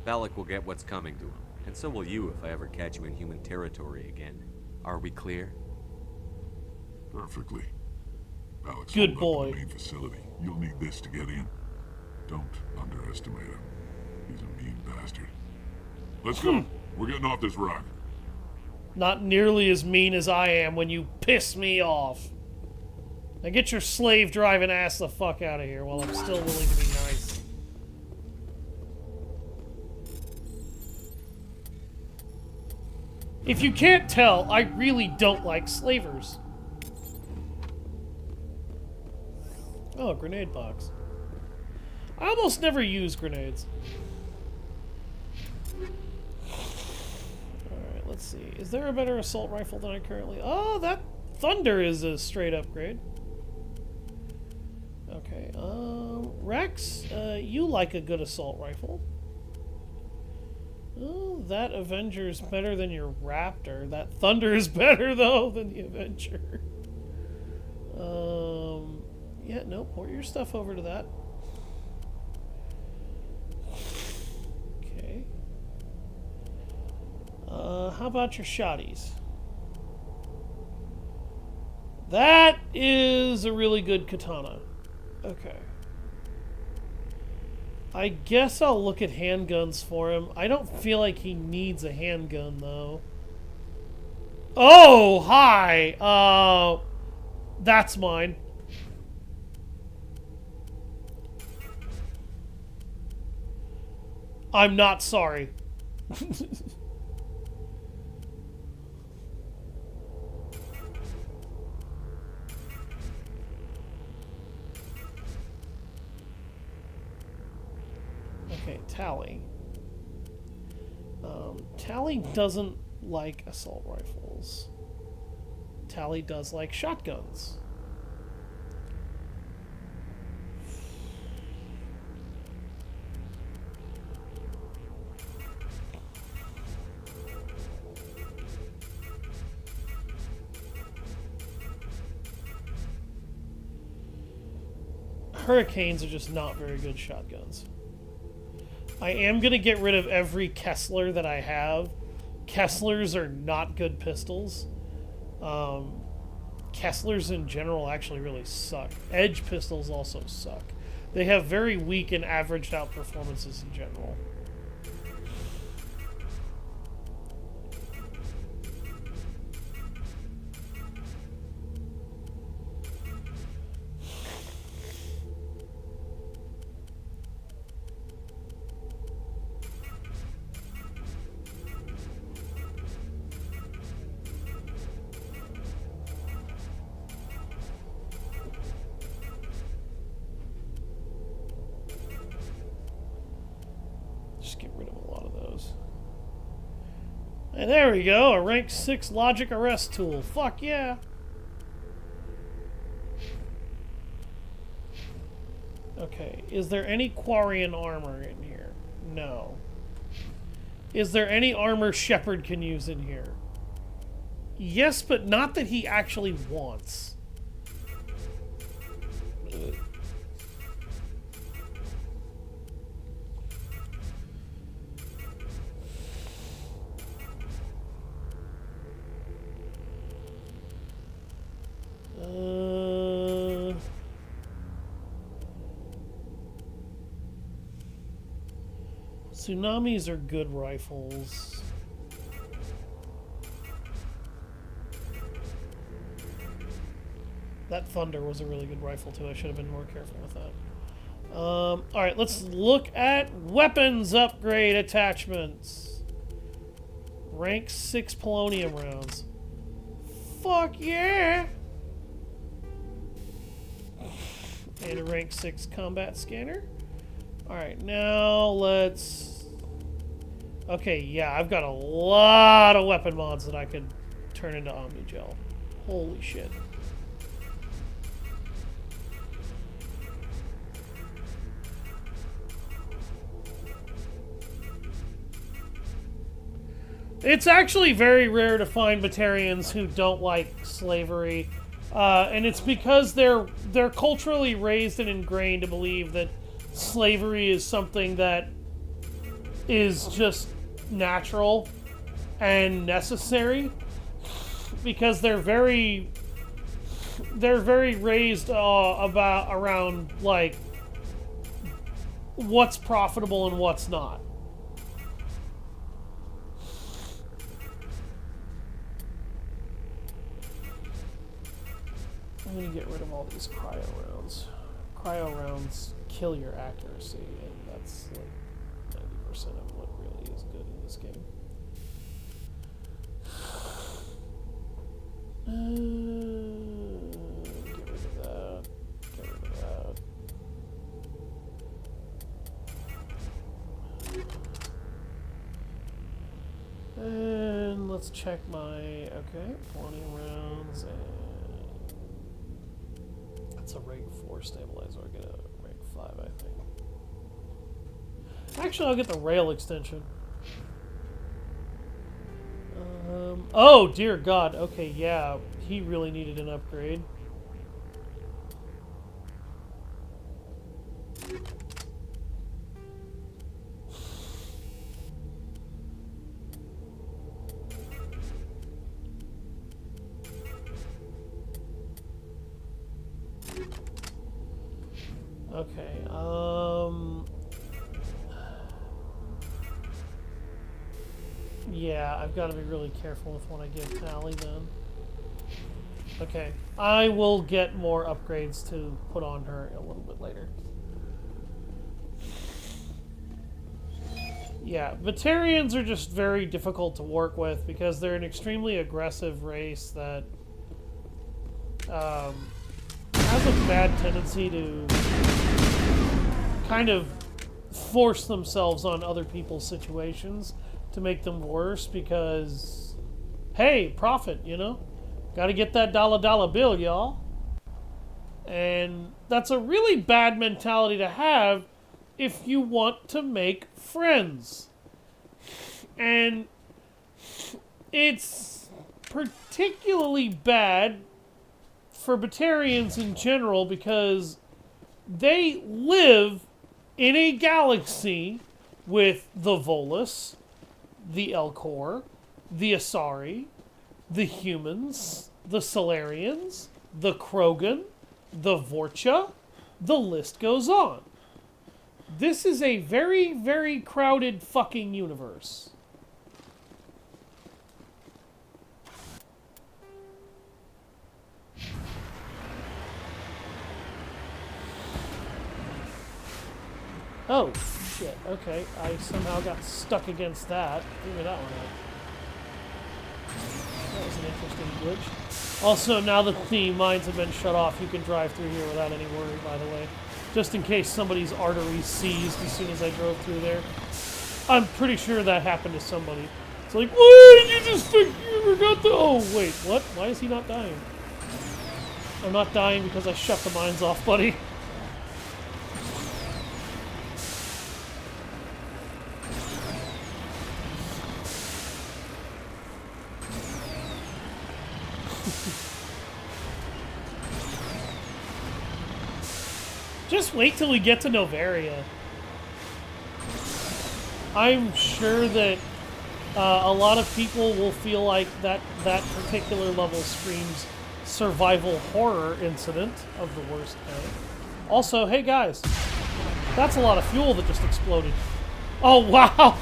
Speaker 7: Balak will get what's coming to him, and so will you if I ever catch you in human territory again. Are we clear?
Speaker 11: Perfectly. Balak's
Speaker 1: good
Speaker 11: holed up
Speaker 1: boy.
Speaker 11: in the main facility. You'll need this to get in. Don't underestimate him. He's a mean bastard. Let's go. We're getting off this rock.
Speaker 1: Not nearly as mean as I am when you piss me off. Now get your slave driving ass the fuck out of here while I'm still willing to be nice. If you can't tell, I really don't like slavers. Oh, a grenade box. I almost never use grenades. Alright, let's see. Is there a better assault rifle than I currently... Oh, that Thunder is a straight upgrade. Okay, Rex, you like a good assault rifle. Oh, that Avenger's better than your Raptor. That Thunder is better, though, than the Avenger. Yeah, no, port your stuff over to that. Okay. How about your shotties? That is a really good katana. Okay. I guess I'll look at handguns for him. I don't feel like he needs a handgun, though. Oh, hi! That's mine. I'm not sorry. Okay, Tally. Tally doesn't like assault rifles. Tally does like shotguns. Hurricanes are just not very good shotguns. I am going to get rid of every Kessler that I have. Kesslers are not good pistols. Kesslers in general actually really suck. Edge pistols also suck. They have very weak and averaged out performances in general. just get rid of a lot of those. And there we go, a rank 6 logic arrest tool. Fuck yeah! Okay, is there any Quarian armor in here? No. Is there any armor Shepard can use in here? Yes, but not that he actually wants. Tsunamis are good rifles. That Thunder was a really good rifle too. I should have been more careful with that. Alright, let's look at weapons upgrade attachments. Rank 6 polonium rounds. Fuck yeah! And a rank 6 combat scanner. Alright, now let's... Okay, yeah, I've got a lot of weapon mods that I could turn into Omnigel. Holy shit. It's actually very rare to find Batarians who don't like slavery, and it's because they're culturally raised and ingrained to believe that slavery is something that is just natural and necessary, because they're very raised around like what's profitable and what's not. I'm gonna get rid of all these cryo rounds. Cryo rounds kill your accuracy, and that's like 90% of what really is good in this game. Get rid of that. Get rid of that. And let's check my... Okay, 20 rounds, and... That's a rank 4 stabilizer. I'll get a rank 5, I think. Actually, I'll get the rail extension. Oh, dear God. Okay, yeah. He really needed an upgrade. Okay, yeah, I've got to be really careful with what I give Tally then. Okay, I will get more upgrades to put on her a little bit later. Yeah, Batarians are just very difficult to work with because they're an extremely aggressive race that has a bad tendency to kind of force themselves on other people's situations to make them worse because, hey, profit, you know? Gotta get that dollar bill, y'all. And that's a really bad mentality to have if you want to make friends. And it's particularly bad for Batarians in general because they live in a galaxy with the Volus, the Elcor, the Asari, the humans, the Solarians, the Krogan, the Vorcha, the list goes on. This is a very, very crowded fucking universe. Oh, shit. Okay, I somehow got stuck against that. Figure that one out. That was an interesting glitch. Also, now that the mines have been shut off, you can drive through here without any worry, by the way. Just in case somebody's arteries seized as soon as I drove through there. I'm pretty sure that happened to somebody. It's like, what did you just think you forgot the... Oh, wait, what? Why is he not dying? I'm not dying because I shut the mines off, buddy. Just wait till we get to Noveria. I'm sure that a lot of people will feel like that particular level screams survival horror incident of the worst kind. Also, hey guys, that's a lot of fuel that just exploded. Oh wow!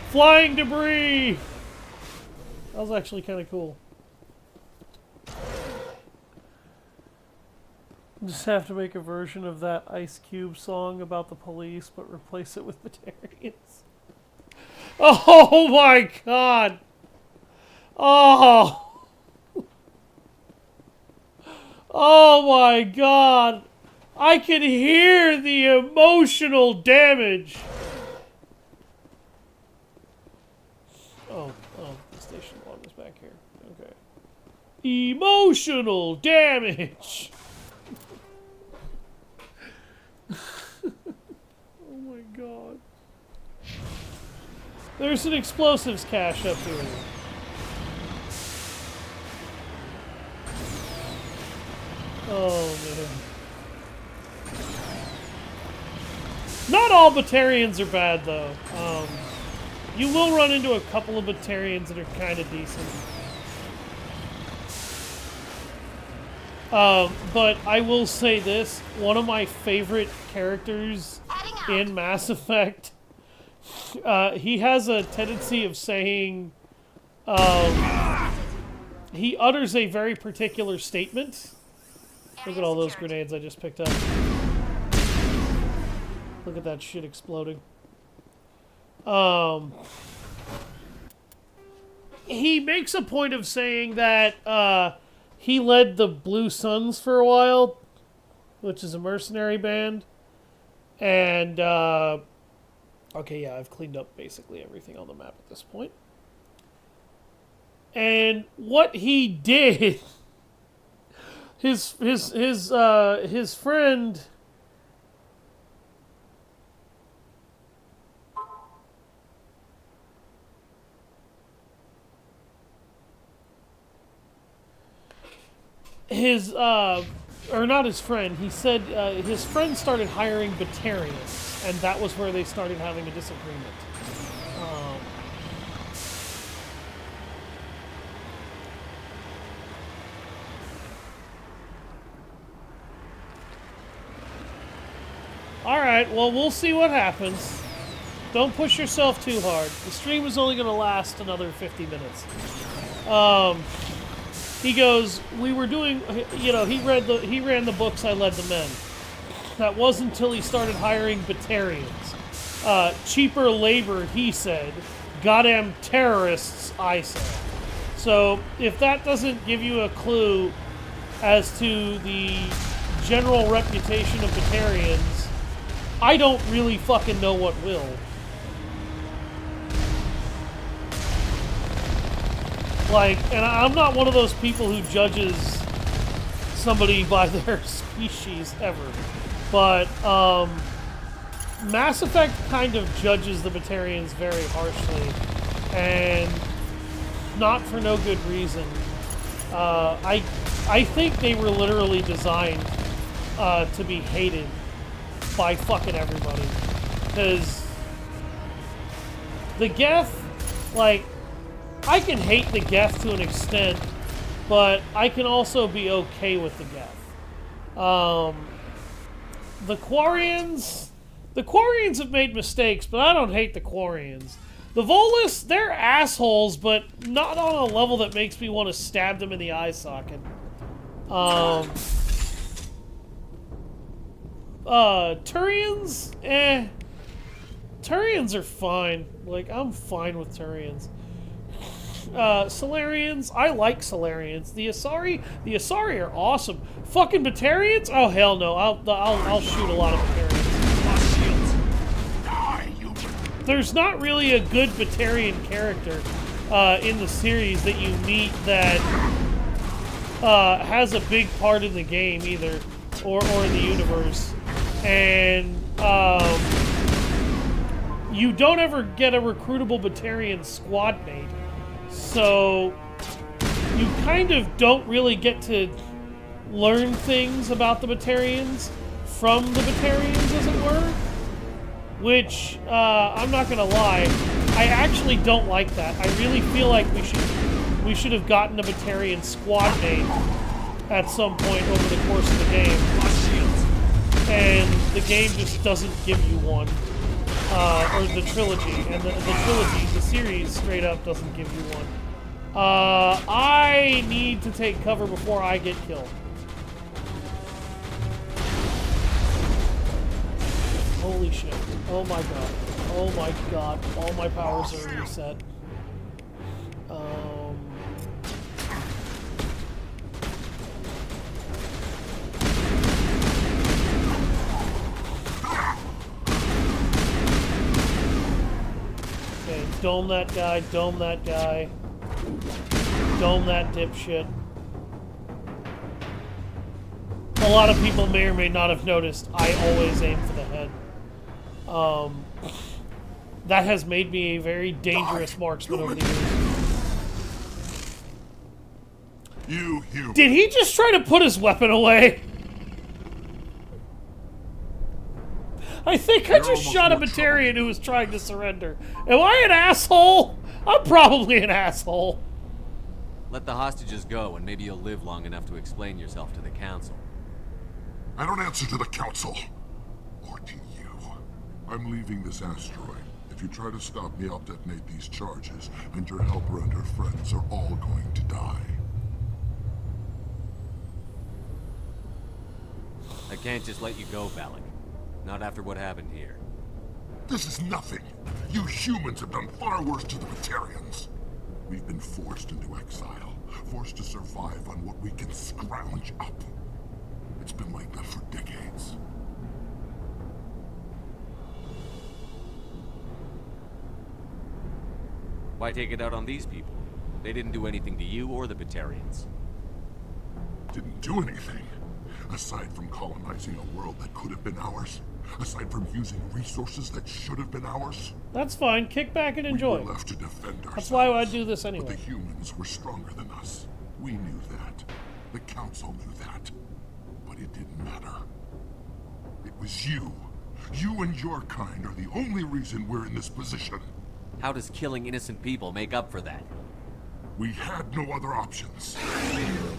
Speaker 1: Flying debris! That was actually kind of cool. Just have to make a version of that Ice Cube song about the police, but replace it with Batarians. Oh my god! Oh! Oh my god! I can hear the emotional damage! Oh, the station log is back here. Okay. Emotional damage! Oh my god. There's an explosives cache up here. Oh man. Not all Batarians are bad though. You will run into a couple of Batarians that are kind of decent. But I will say this, one of my favorite characters in Mass Effect, he has a tendency of saying, he utters a very particular statement. Look at all those grenades I just picked up. Look at that shit exploding. He makes a point of saying that, he led the Blue Suns for a while, which is a mercenary band. And, okay, yeah, I've cleaned up basically everything on the map at this point. And what he did, his friend... or not his friend, he said his friend started hiring Batarians, and that was where they started having a disagreement. Alright, well, we'll see what happens. Don't push yourself too hard. The stream is only going to last another 50 minutes. He goes, we were doing, you know, he ran the books, I led the men. That wasn't until he started hiring Batarians. Cheaper labor, he said. Goddamn terrorists, I said. So, if that doesn't give you a clue as to the general reputation of Batarians, I don't really fucking know what will. Like, and I'm not one of those people who judges somebody by their species ever, but Mass Effect kind of judges the Batarians very harshly, and not for no good reason. I think they were literally designed to be hated by fucking everybody, because the Geth, like, I can hate the Geth to an extent, but I can also be okay with the Geth. The Quarians have made mistakes, but I don't hate the Quarians. The Volus, they're assholes, but not on a level that makes me want to stab them in the eye socket. Turians? Turians are fine. Like, I'm fine with Turians. Solarians, I like Solarians. The Asari are awesome. Fucking Batarians? Oh hell no! I'll shoot a lot of Batarians. there's not really a good Batarian character in the series that you meet that has a big part in the game either, or in the universe. And you don't ever get a recruitable Batarian squad mate. So you kind of don't really get to learn things about the Batarians from the Batarians, as it were. Which, I'm not gonna lie, I actually don't like that. I really feel like we should have gotten a Batarian squad mate at some point over the course of the game. And the game just doesn't give you one. Or the trilogy. And the trilogy, the series, straight up doesn't give you one. I need to take cover before I get killed. Holy shit. Oh my god. Oh my god. All my powers are reset. Okay, dome that guy, dome that guy. Dome that dipshit. A lot of people may or may not have noticed I always aim for the head. That has made me a very dangerous marksman over the years. Did he just try to put his weapon away? I think I just shot a Batarian who was trying to surrender. Am I an asshole? I'm probably an asshole.
Speaker 7: Let the hostages go, and maybe you'll live long enough to explain yourself to the Council.
Speaker 11: I don't answer to the Council. Or to you. I'm leaving this asteroid. If you try to stop me, I'll detonate these charges, and your helper and her friends are all going to die.
Speaker 7: I can't just let you go, Balak. Not after what happened here.
Speaker 11: This is nothing. You humans have done far worse to the Batarians. We've been forced into exile, forced to survive on what we can scrounge up. It's been like that for decades.
Speaker 7: Why take it out on these people? They didn't do anything to you or the Batarians.
Speaker 11: Didn't do anything. Aside from colonizing a world that could have been ours. Aside from using resources that should have been ours.
Speaker 1: That's fine. Kick back and enjoy.
Speaker 11: We were left to defend ourselves.
Speaker 1: That's why I do this anyway.
Speaker 11: But the humans were stronger than us. We knew that. The Council knew that. But it didn't matter. It was you. You and your kind are the only reason we're in this position.
Speaker 7: How does killing innocent people make up for that?
Speaker 11: We had no other options.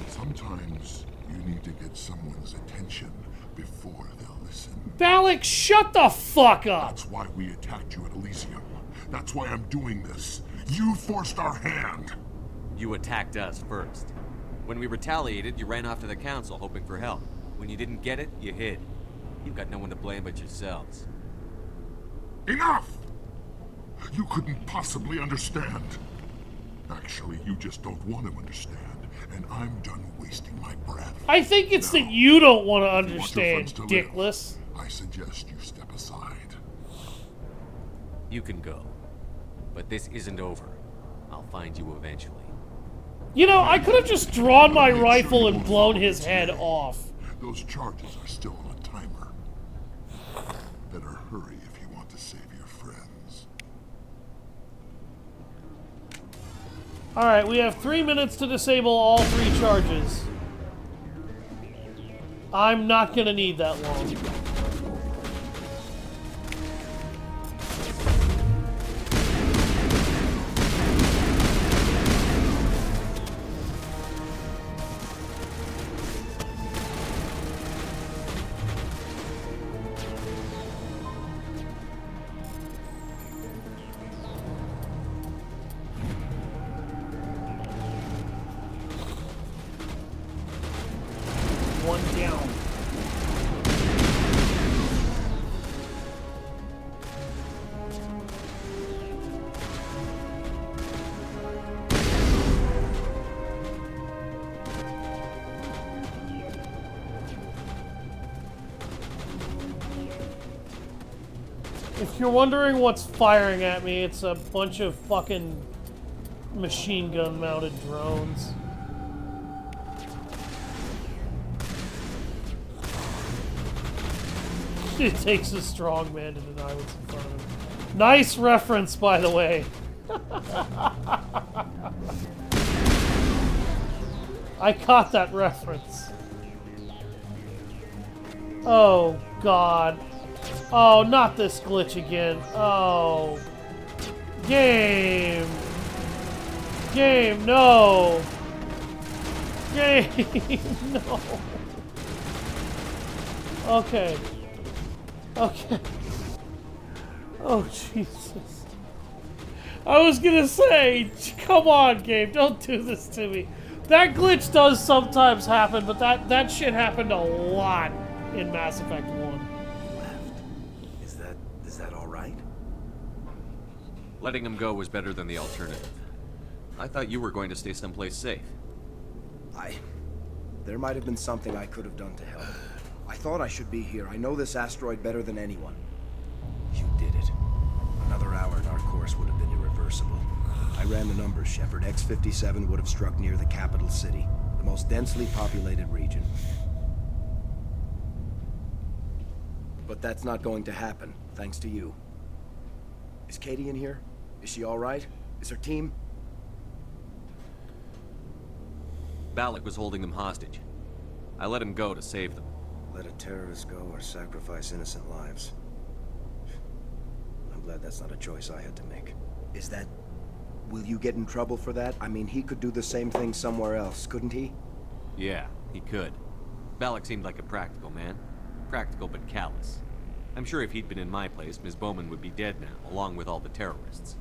Speaker 11: Sometimes you need to get someone's attention before they'll listen.
Speaker 1: Balak, shut the fuck up!
Speaker 11: That's why we attacked you at Elysium. That's why I'm doing this. You forced our hand.
Speaker 7: You attacked us first. When we retaliated, you ran off to the Council hoping for help. When you didn't get it, you hid. You've got no one to blame but yourselves.
Speaker 11: Enough! You couldn't possibly understand. Actually, you just don't want to understand. And I'm done wasting my breath.
Speaker 1: I think it's that you don't want to understand, dickless.
Speaker 11: I suggest you step aside.
Speaker 7: You can go. But this isn't over. I'll find you eventually.
Speaker 1: You know, I could have just drawn my rifle and blown his head off.
Speaker 11: Those charges are still on a timer. Better hurry if you want to save your friends.
Speaker 1: Alright, we have 3 minutes to disable all 3 charges. I'm not gonna need that long. If you're wondering what's firing at me, it's a bunch of fucking machine gun mounted drones. It takes a strong man to deny what's in front of him. Nice reference, by the way. I caught that reference. Oh, God. Oh, not this glitch again. Oh. Game. Game, no. Game, no. Okay. Okay. Oh, Jesus. I was gonna say, come on, game, don't do this to me. That glitch does sometimes happen, but that shit happened a lot in Mass Effect 1.
Speaker 9: Is that all right?
Speaker 7: Letting him go was better than the alternative. I thought you were going to stay someplace safe.
Speaker 9: There might have been something I could have done to help. I thought I should be here. I know this asteroid better than anyone. You did it. Another hour and our course would have been irreversible. I ran the numbers, Shepard. X-57 would have struck near the capital city, the most densely populated region. But that's not going to happen, thanks to you. Is Katie in here? Is she all right? Is her team?
Speaker 7: Balak was holding them hostage. I let him go to save them.
Speaker 9: Let a terrorist go or sacrifice innocent lives. I'm glad that's not a choice I had to make. Is that... Will you get in trouble for that? I mean, he could do the same thing somewhere else, couldn't he?
Speaker 7: Yeah, he could. Balak seemed like a practical man. Practical but callous. I'm sure if he'd been in my place, Ms. Bowman would be dead now, along with all the terrorists.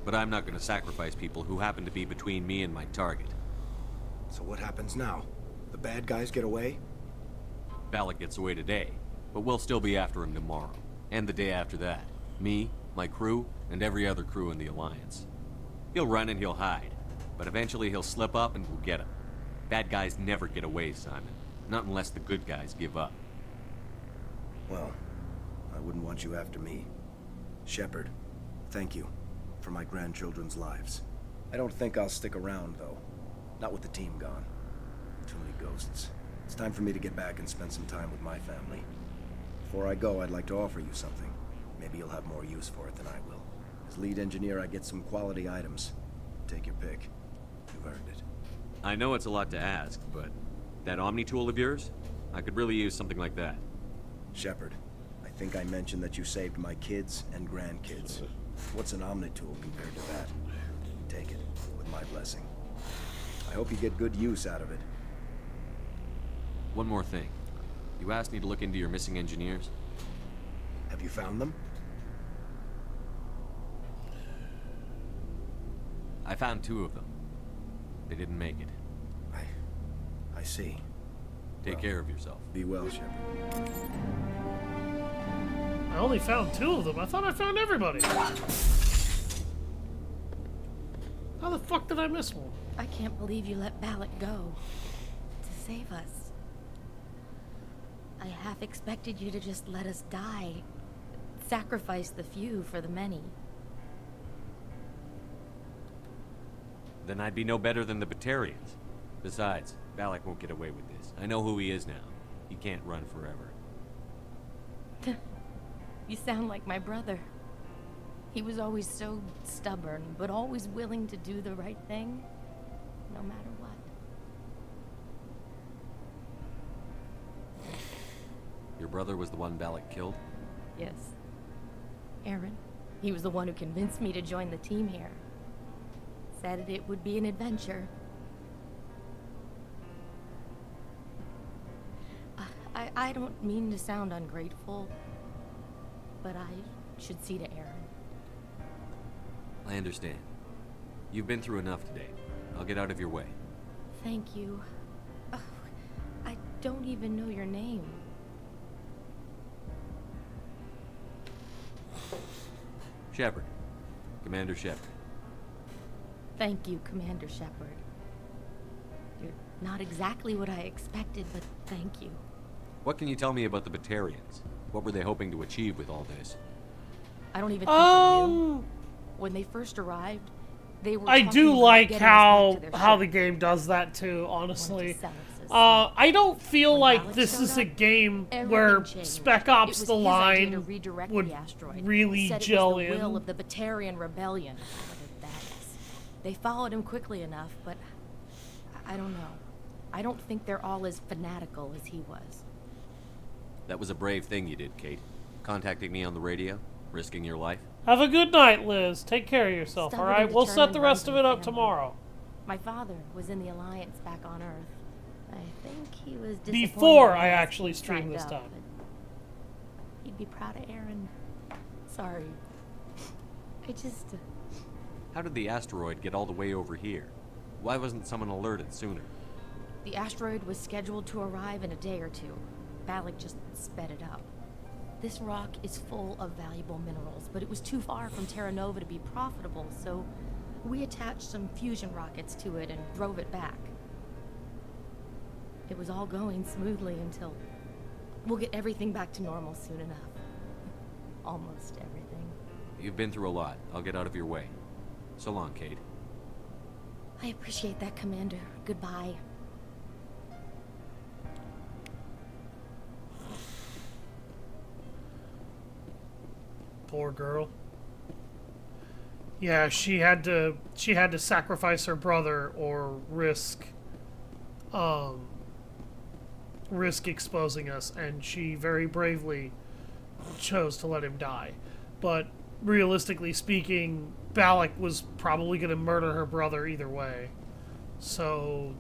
Speaker 7: But I'm not going to sacrifice people who happen to be between me and my target.
Speaker 9: So what happens now? The bad guys get away?
Speaker 7: Balak gets away today, but we'll still be after him tomorrow. And the day after that. Me, my crew, and every other crew in the Alliance. He'll run and he'll hide, but eventually he'll slip up and we'll get him. Bad guys never get away, Simon. Not unless the good guys give up.
Speaker 9: Well, I wouldn't want you after me. Shepard, thank you for my grandchildren's lives. I don't think I'll stick around, though. Not with the team gone. Too many ghosts. It's time for me to get back and spend some time with my family. Before I go, I'd like to offer you something. Maybe you'll have more use for it than I will. As lead engineer, I get some quality items. Take your pick. You've earned it.
Speaker 7: I know it's a lot to ask, but that Omni tool of yours? I could really use something like that.
Speaker 9: Shepard, I think I mentioned that you saved my kids and grandkids. What's an Omni tool compared to that? Take it, with my blessing. I hope you get good use out of it.
Speaker 7: One more thing. You asked me to look into your missing engineers.
Speaker 9: Have you found them?
Speaker 7: I found 2 of them. They didn't make it.
Speaker 9: I see.
Speaker 7: Take care of yourself.
Speaker 9: Be well, Shepard.
Speaker 1: I only found 2 of them. I thought I found everybody. How the fuck did I miss one?
Speaker 10: I can't believe you let Balak go. To save us. I half expected you to just let us die. Sacrifice the few for the many.
Speaker 7: Then I'd be no better than the Batarians. Besides, Balak won't get away with this. I know who he is now. He can't run forever.
Speaker 10: You sound like my brother. He was always so stubborn, but always willing to do the right thing, no matter what.
Speaker 7: Your brother was the one Balak killed?
Speaker 10: Yes. Aaron. He was the one who convinced me to join the team here. Said it would be an adventure. I don't mean to sound ungrateful, but I should see to Aaron.
Speaker 7: I understand. You've been through enough today. I'll get out of your way.
Speaker 10: Thank you. Oh, I don't even know your name.
Speaker 7: Shepard. Commander Shepard.
Speaker 10: Thank you, Commander Shepard. You're not exactly what I expected, but thank you.
Speaker 7: What can you tell me about the Batarians? What were they hoping to achieve with all this?
Speaker 10: I don't even think they knew. When they first arrived, they were
Speaker 1: I
Speaker 10: talking
Speaker 1: do
Speaker 10: about
Speaker 1: like
Speaker 10: getting us back to their
Speaker 1: how
Speaker 10: ship.
Speaker 1: the game does that too, honestly.
Speaker 10: Wanted to sell us as
Speaker 1: I don't feel
Speaker 10: When
Speaker 1: like
Speaker 10: Alex
Speaker 1: this
Speaker 10: showed
Speaker 1: is a
Speaker 10: up,
Speaker 1: game
Speaker 10: everything
Speaker 1: where
Speaker 10: changed.
Speaker 1: Spec
Speaker 10: It
Speaker 1: Ops
Speaker 10: was
Speaker 1: The
Speaker 10: his idea to
Speaker 1: Line
Speaker 10: redirect
Speaker 1: would
Speaker 10: the asteroid.
Speaker 1: really
Speaker 10: Said
Speaker 1: gel
Speaker 10: it was the will
Speaker 1: in.
Speaker 10: of the Batarian rebellion. Whatever that is. They followed him quickly enough, but I don't know. I don't think they're all as fanatical as he was.
Speaker 7: That was a brave thing you did, Kate. Contacting me on the radio, risking your life.
Speaker 1: Have a good night, Liz. Take care of yourself,
Speaker 10: Stubborn
Speaker 1: alright?
Speaker 10: and
Speaker 1: We'll set the
Speaker 10: determined
Speaker 1: rest of it up
Speaker 10: family.
Speaker 1: tomorrow.
Speaker 10: My father was in the Alliance back on Earth. I think he was disappointed
Speaker 1: Before
Speaker 10: in
Speaker 1: I
Speaker 10: us
Speaker 1: actually
Speaker 10: being
Speaker 1: stream
Speaker 10: signed
Speaker 1: this
Speaker 10: up,
Speaker 1: time.
Speaker 10: but he'd be proud of Aaron. Sorry. I just...
Speaker 7: How did the asteroid get all the way over here? Why wasn't someone alerted sooner?
Speaker 10: The asteroid was scheduled to arrive in a day or two. Balak just sped it up. This rock is full of valuable minerals, but it was too far from Terra Nova to be profitable, so we attached some fusion rockets to it and drove it back. It was all going smoothly until... We'll get everything back to normal soon enough. Almost everything.
Speaker 7: You've been through a lot. I'll get out of your way. So long, Kate.
Speaker 10: I appreciate that, Commander. Goodbye.
Speaker 1: Poor girl. Yeah, she had to sacrifice her brother or risk exposing us, and she very bravely chose to let him die. But realistically speaking, Balak was probably going to murder her brother either way. So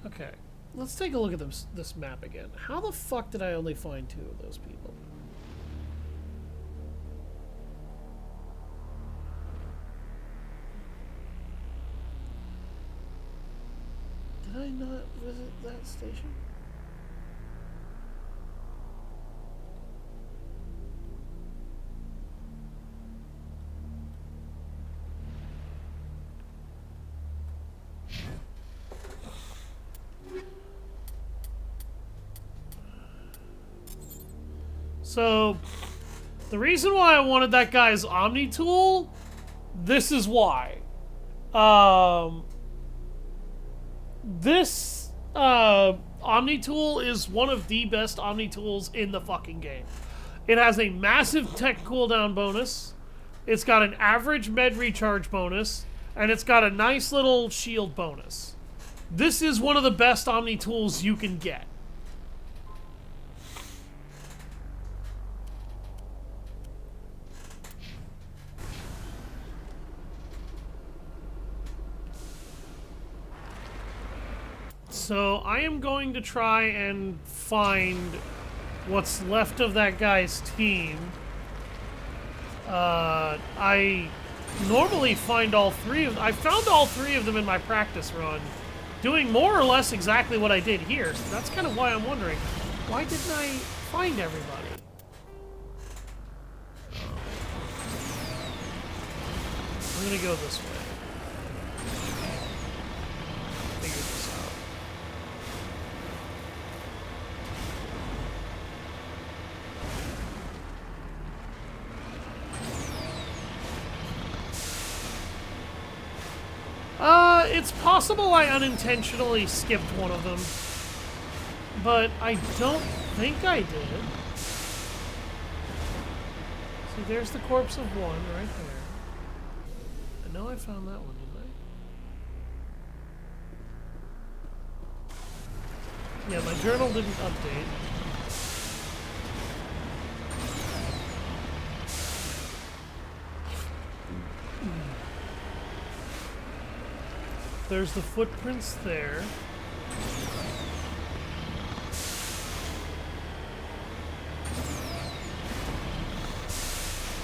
Speaker 1: okay, let's take a look at this map again. How the fuck did I only find 2 of those people? Did I not visit that station? So, the reason why I wanted that guy's Omni tool, this is why. This Omni tool is one of the best Omni tools in the fucking game. It has a massive tech cooldown bonus, it's got an average med recharge bonus, and it's got a nice little shield bonus. This is one of the best Omni tools you can get. So I am going to try and find what's left of that guy's team. I normally find all 3 of them. I found all 3 of them in my practice run, doing more or less exactly what I did here. So that's kind of why I'm wondering, why didn't I find everybody? I'm gonna go this way. Figure this out. It's possible I unintentionally skipped one of them, but I don't think I did. See, there's the corpse of one right there. I know I found that one, didn't I? Yeah, my journal didn't update. There's the footprints there.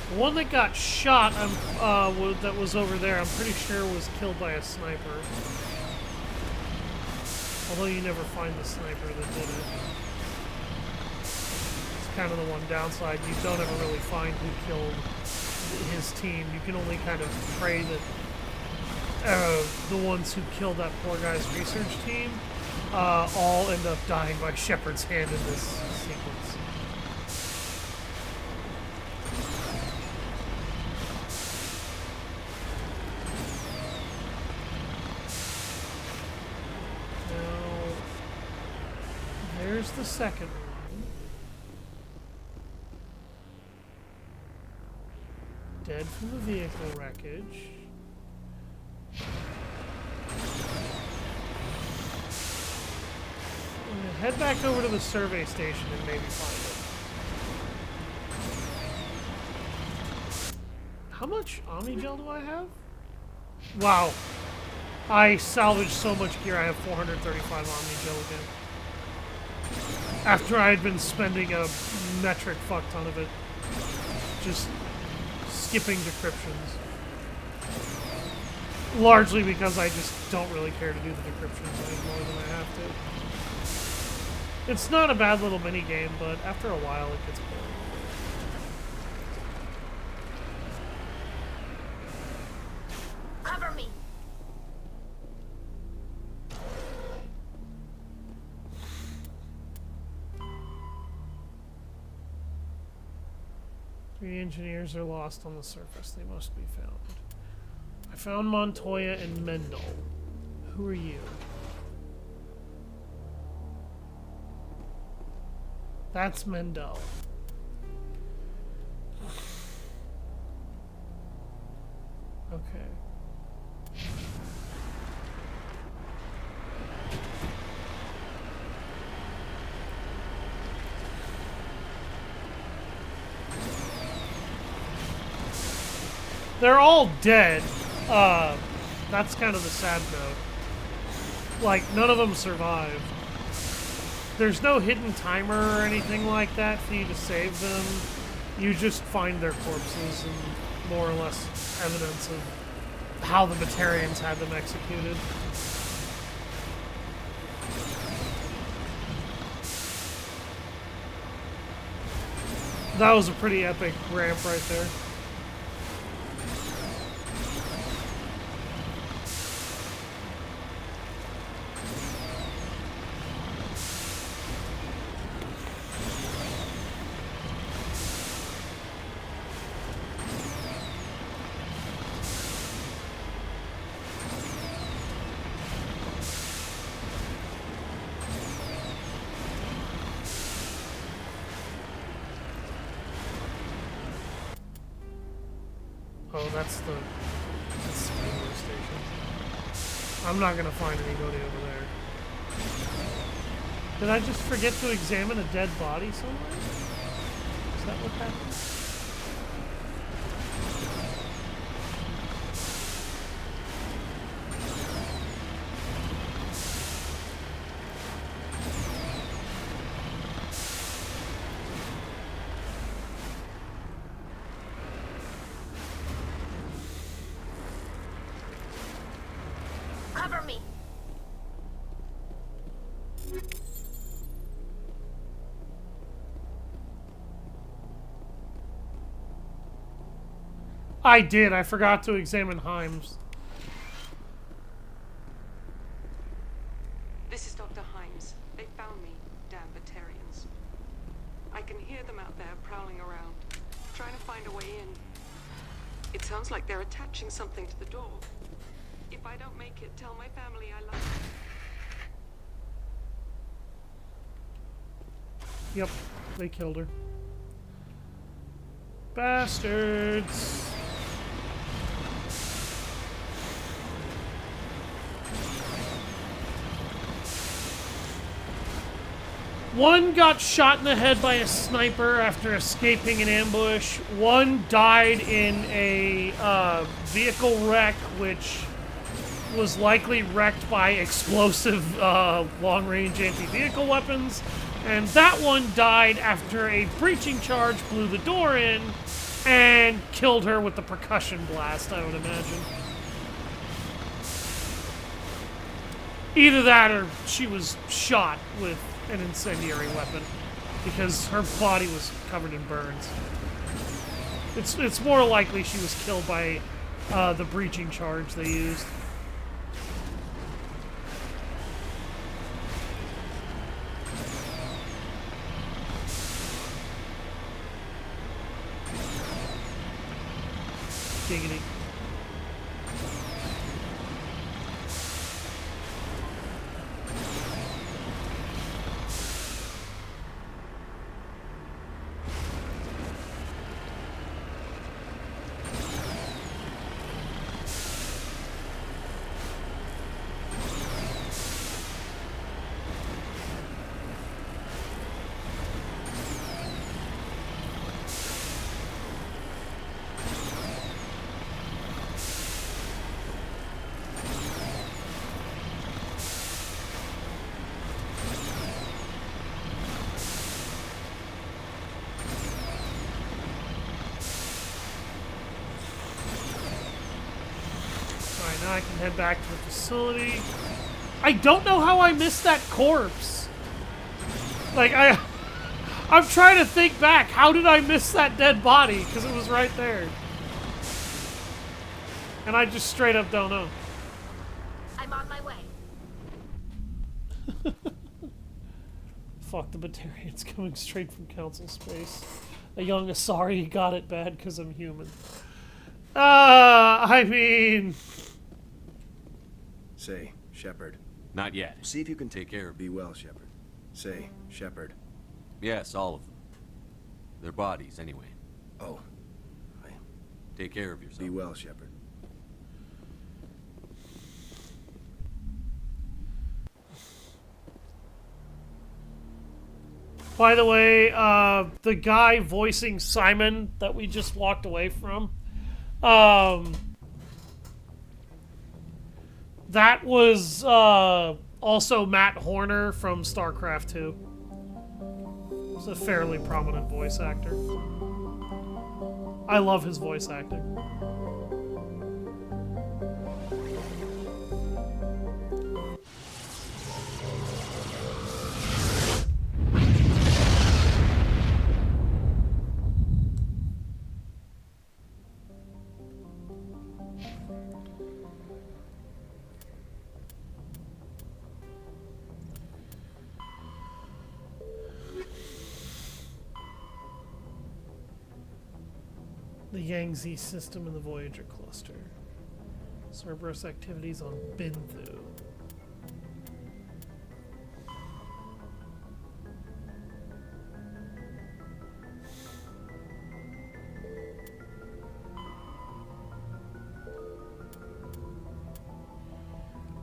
Speaker 1: The one that got shot, that was over there, I'm pretty sure was killed by a sniper. Although you never find the sniper that did it. It's kind of the one downside. You don't ever really find who killed his team. You can only kind of pray that the ones who killed that poor guy's research team all end up dying by Shepard's hand in this sequence. Now, there's the second one. Dead from the vehicle wreckage. I'm gonna head back over to the survey station and maybe find it. How much Omnigel do I have? Wow. I salvaged so much gear, I have 435 Omnigel again. After I had been spending a metric fuck ton of it. Just skipping decryptions. Largely because I just don't really care to do the decryptions any more than I have to. It's not a bad little mini game, but after a while it gets boring.
Speaker 2: Cover me.
Speaker 1: Three engineers are lost on the surface. They must be found. I found Montoya and Mendel. Who are you? That's Mendel. Okay. They're all dead. That's kind of the sad note. Like, none of them survived. There's no hidden timer or anything like that for you to save them. You just find their corpses and more or less evidence of how the Batarians had them executed. That was a pretty epic ramp right there. Oh, that's the radio station. I'm not gonna find anybody over there. Did I just forget to examine a dead body somewhere? Is that what happened?
Speaker 2: Cover me.
Speaker 1: I did. I forgot to examine Himes.
Speaker 12: This is Dr. Himes. They found me, damn Batarians. I can hear them out there prowling around, trying to find a way in. It sounds like they're attaching something to the door. If I don't make it, tell my family I love them.
Speaker 1: Yep, they killed her. Bastards! One got shot in the head by a sniper after escaping an ambush. One died in a vehicle wreck, which was likely wrecked by explosive long-range anti-vehicle weapons. And that one died after a breaching charge blew the door in and killed her with the percussion blast, I would imagine. Either that or she was shot with an incendiary weapon. because her body was covered in burns. It's more likely she was killed by the breaching charge they used. Giggity. Now I can head back to the facility. I don't know how I missed that corpse. Like, I'm trying to think back. How did I miss that dead body? Because it was right there. And I just straight up don't know.
Speaker 2: I'm on my way.
Speaker 1: Fuck, the Batarians coming straight from council space. A young Asari got it bad because I'm human. I mean...
Speaker 9: Say, Shepard.
Speaker 7: Not yet.
Speaker 9: See if you can
Speaker 7: take care of
Speaker 9: Be well, Shepard. Say, Shepard.
Speaker 7: Yes, all of them. Their bodies, anyway.
Speaker 9: Oh.
Speaker 7: Take care of yourself.
Speaker 9: Be well, Shepard.
Speaker 1: By the way, the guy voicing Simon that we just walked away from, that was also Matt Horner from StarCraft 2. He's a fairly prominent voice actor. I love his voice acting. The Yangtze system in the Voyager cluster. Cerberus activities on Binthu.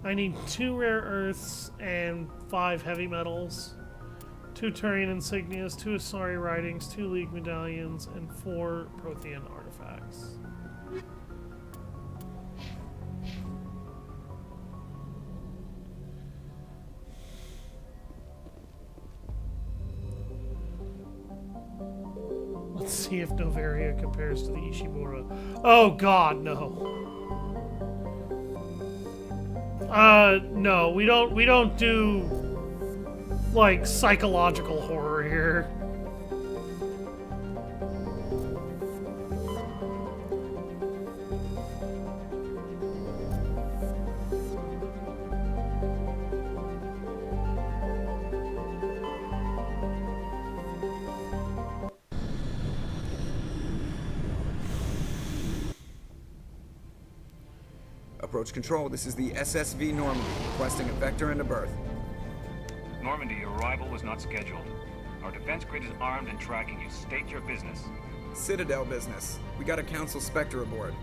Speaker 1: I need 2 rare earths and 5 heavy metals. 2 Turian insignias, 2 Asari writings, 2 League medallions, and 4 Prothean artifacts. Let's see if Noveria compares to the Ishimura. Oh god, no. No, we don't do like psychological horror here.
Speaker 5: Approach control, this is the SSV Normandy, requesting a vector and a berth.
Speaker 13: Normandy, your arrival was not scheduled. Our defense grid is armed and tracking you. State your business.
Speaker 5: Citadel business. We got a Council Spectre aboard.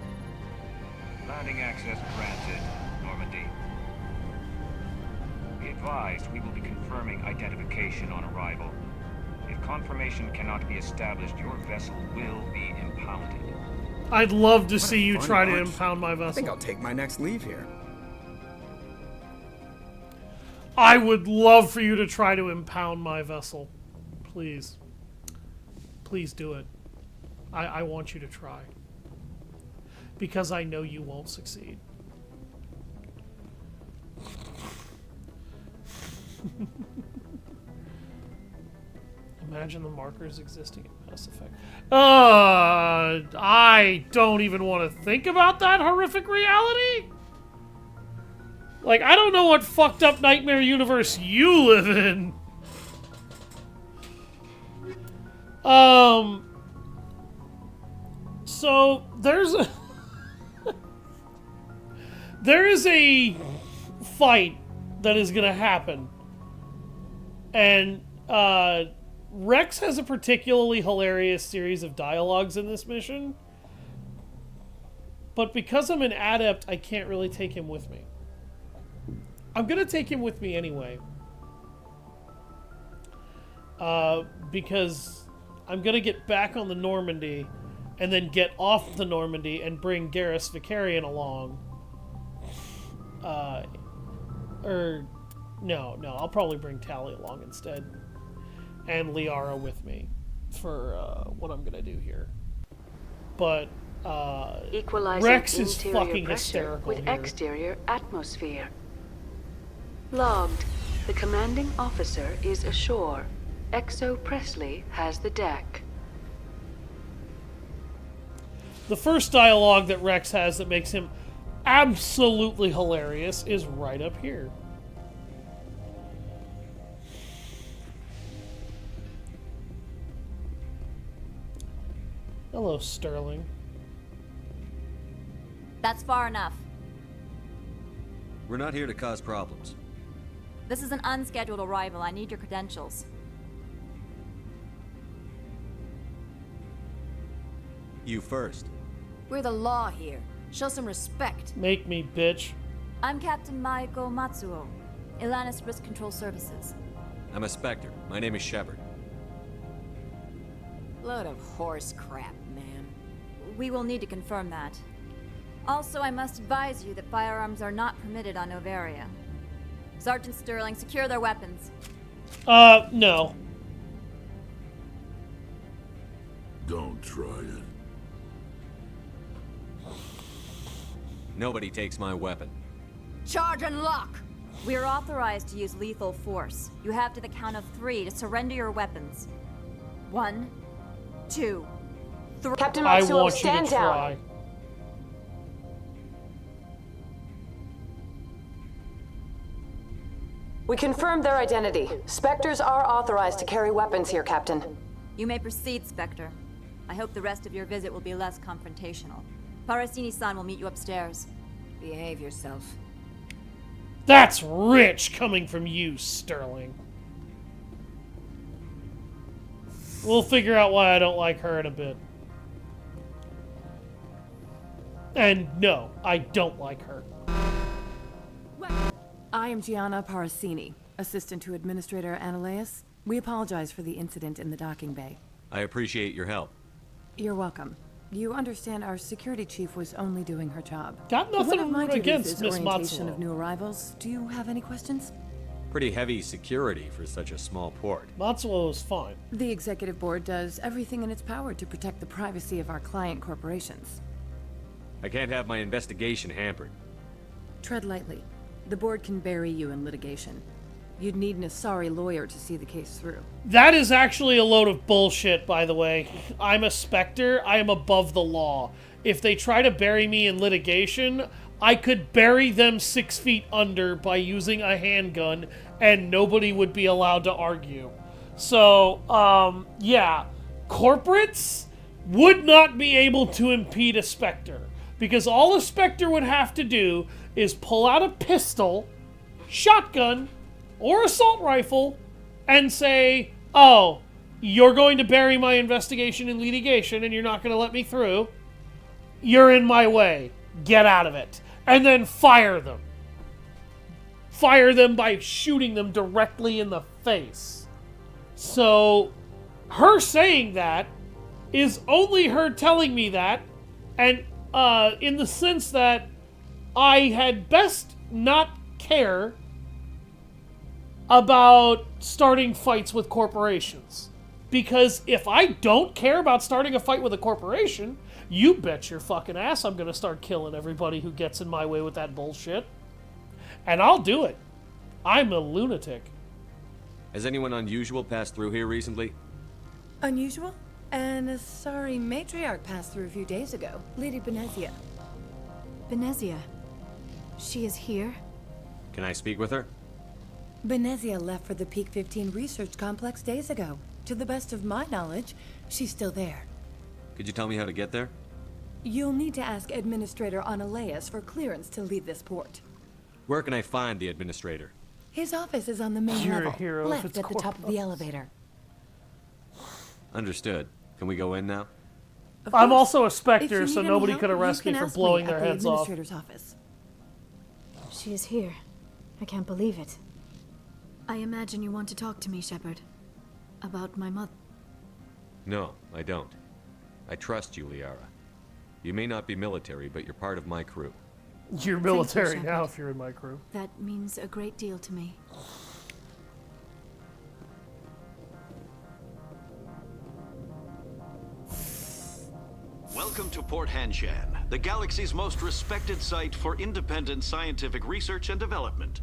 Speaker 13: Landing access granted, Normandy. Be advised, we will be confirming identification on arrival. If confirmation cannot be established, your vessel will be impounded.
Speaker 1: I'd love to see you try to impound my vessel.
Speaker 5: I think I'll take my next leave here.
Speaker 1: I would love for you to try to impound my vessel. Please. Please do it. I want you to try. Because I know you won't succeed. Imagine the markers existing in Mass Effect. I don't even want to think about that horrific reality. Like, I don't know what fucked up nightmare universe you live in. So there's a there is a fight that is gonna happen, and Rex has a particularly hilarious series of dialogues in this mission, but because I'm an adept, I can't really take him with me. I'm gonna take him with me anyway, because I'm gonna get back on the Normandy and then get off the Normandy and bring Garrus Vicarian along. No, I'll probably bring Tally along instead. And Liara with me for what I'm gonna do here. But
Speaker 14: Equalizing
Speaker 1: Rex is
Speaker 14: interior
Speaker 1: fucking
Speaker 14: pressure
Speaker 1: hysterical
Speaker 14: with
Speaker 1: here.
Speaker 14: exterior atmosphere. Logged. The commanding officer is ashore. Exo Presley has the deck.
Speaker 1: The first dialogue that Rex has that makes him absolutely hilarious is right up here. Hello, Sterling.
Speaker 15: That's far enough.
Speaker 7: We're not here to cause problems.
Speaker 15: This is an unscheduled arrival. I need your credentials.
Speaker 7: You first.
Speaker 16: We're the law here. Show some respect.
Speaker 1: Make me, bitch.
Speaker 15: I'm Captain Maiko Matsuo, Ilanis Risk Control Services.
Speaker 7: I'm a Spectre. My name is Shepard.
Speaker 16: Load of horse crap, man.
Speaker 15: We will need to confirm that. Also, I must advise you that firearms are not permitted on Noveria. Sergeant Sterling, secure their weapons.
Speaker 1: No.
Speaker 11: Don't try it.
Speaker 7: Nobody takes my weapon.
Speaker 16: Charge and lock!
Speaker 15: We are authorized to use lethal force. You have to the count of 3 to surrender your weapons. 1, 2, 3.
Speaker 17: Captain
Speaker 1: I
Speaker 17: Matsuo,
Speaker 1: want you
Speaker 17: stand
Speaker 1: to
Speaker 17: down.
Speaker 1: try.
Speaker 17: We confirmed their identity. Spectres are authorized to carry weapons here, Captain.
Speaker 15: You may proceed, Spectre. I hope the rest of your visit will be less confrontational. Parasini-san will meet you upstairs.
Speaker 16: Behave yourself.
Speaker 1: That's rich coming from you, Sterling. We'll figure out why I don't like her in a bit. And no, I don't like her.
Speaker 18: I am Gianna Parasini, assistant to Administrator Analeus. We apologize for the incident in the docking bay.
Speaker 7: I appreciate your help.
Speaker 18: You're welcome. You understand our security chief was only doing her job.
Speaker 1: Got nothing
Speaker 18: One of my duties
Speaker 1: against
Speaker 18: is
Speaker 1: Miss
Speaker 18: orientation
Speaker 1: Matsuo.
Speaker 18: of new arrivals. Do you have any questions?
Speaker 7: Pretty heavy security for such a small port.
Speaker 1: Matsuo is fine.
Speaker 18: The executive board does everything in its power to protect the privacy of our client corporations.
Speaker 7: I can't have my investigation hampered.
Speaker 18: Tread lightly. The board can bury you in litigation. You'd need an Asari lawyer to see the case through.
Speaker 1: That is actually a load of bullshit, by the way. I'm a Spectre. I am above the law. If they try to bury me in litigation, I could bury them 6 feet under by using a handgun, and nobody would be allowed to argue. So, yeah. Corporates would not be able to impede a Spectre. Because all a Spectre would have to do is pull out a pistol, shotgun, or assault rifle, and say, oh, you're going to bury my investigation in litigation and you're not going to let me through. You're in my way. Get out of it. And then fire them. Fire them by shooting them directly in the face. So, her saying that is only her telling me that, and in the sense that I had best not care about starting fights with corporations. Because if I don't care about starting a fight with a corporation, you bet your fucking ass I'm gonna start killing everybody who gets in my way with that bullshit. And I'll do it. I'm a lunatic.
Speaker 7: Has anyone unusual passed through here recently?
Speaker 18: Unusual? And a sorry matriarch passed through a few days ago. Lady Benezia.
Speaker 15: Benezia. She is here?
Speaker 7: Can I speak with her?
Speaker 18: Benezia left for the Peak 15 research complex days ago. To the best of my knowledge, she's still there.
Speaker 7: Could you tell me how to get there?
Speaker 18: You'll need to ask Administrator Analeas for clearance to leave this port.
Speaker 7: Where can I find the administrator?
Speaker 18: His office is on the main
Speaker 1: You're a
Speaker 18: level,
Speaker 1: hero if
Speaker 18: left
Speaker 1: it's
Speaker 18: at the top of the
Speaker 1: Corpus.
Speaker 18: elevator.
Speaker 7: Understood. Can we go in now?
Speaker 18: Of
Speaker 1: I'm
Speaker 18: course.
Speaker 1: also a
Speaker 18: If
Speaker 1: Spectre,
Speaker 18: you
Speaker 1: so
Speaker 18: need
Speaker 1: nobody
Speaker 18: any
Speaker 1: could
Speaker 18: help,
Speaker 1: arrest
Speaker 18: you
Speaker 1: me
Speaker 18: can
Speaker 1: for
Speaker 18: ask
Speaker 1: blowing
Speaker 18: at
Speaker 1: their
Speaker 18: the
Speaker 1: heads off.
Speaker 18: Administrator's office.
Speaker 15: She is here. I can't believe it. I imagine you want to talk to me, Shepard. About my mother.
Speaker 7: No, I don't. I trust you, Liara. You may not be military, but you're part of my crew.
Speaker 1: You're military now if you're in my crew.
Speaker 15: That means a great deal to me.
Speaker 19: Welcome to Port Hanshan, the galaxy's most respected site for independent scientific research and development.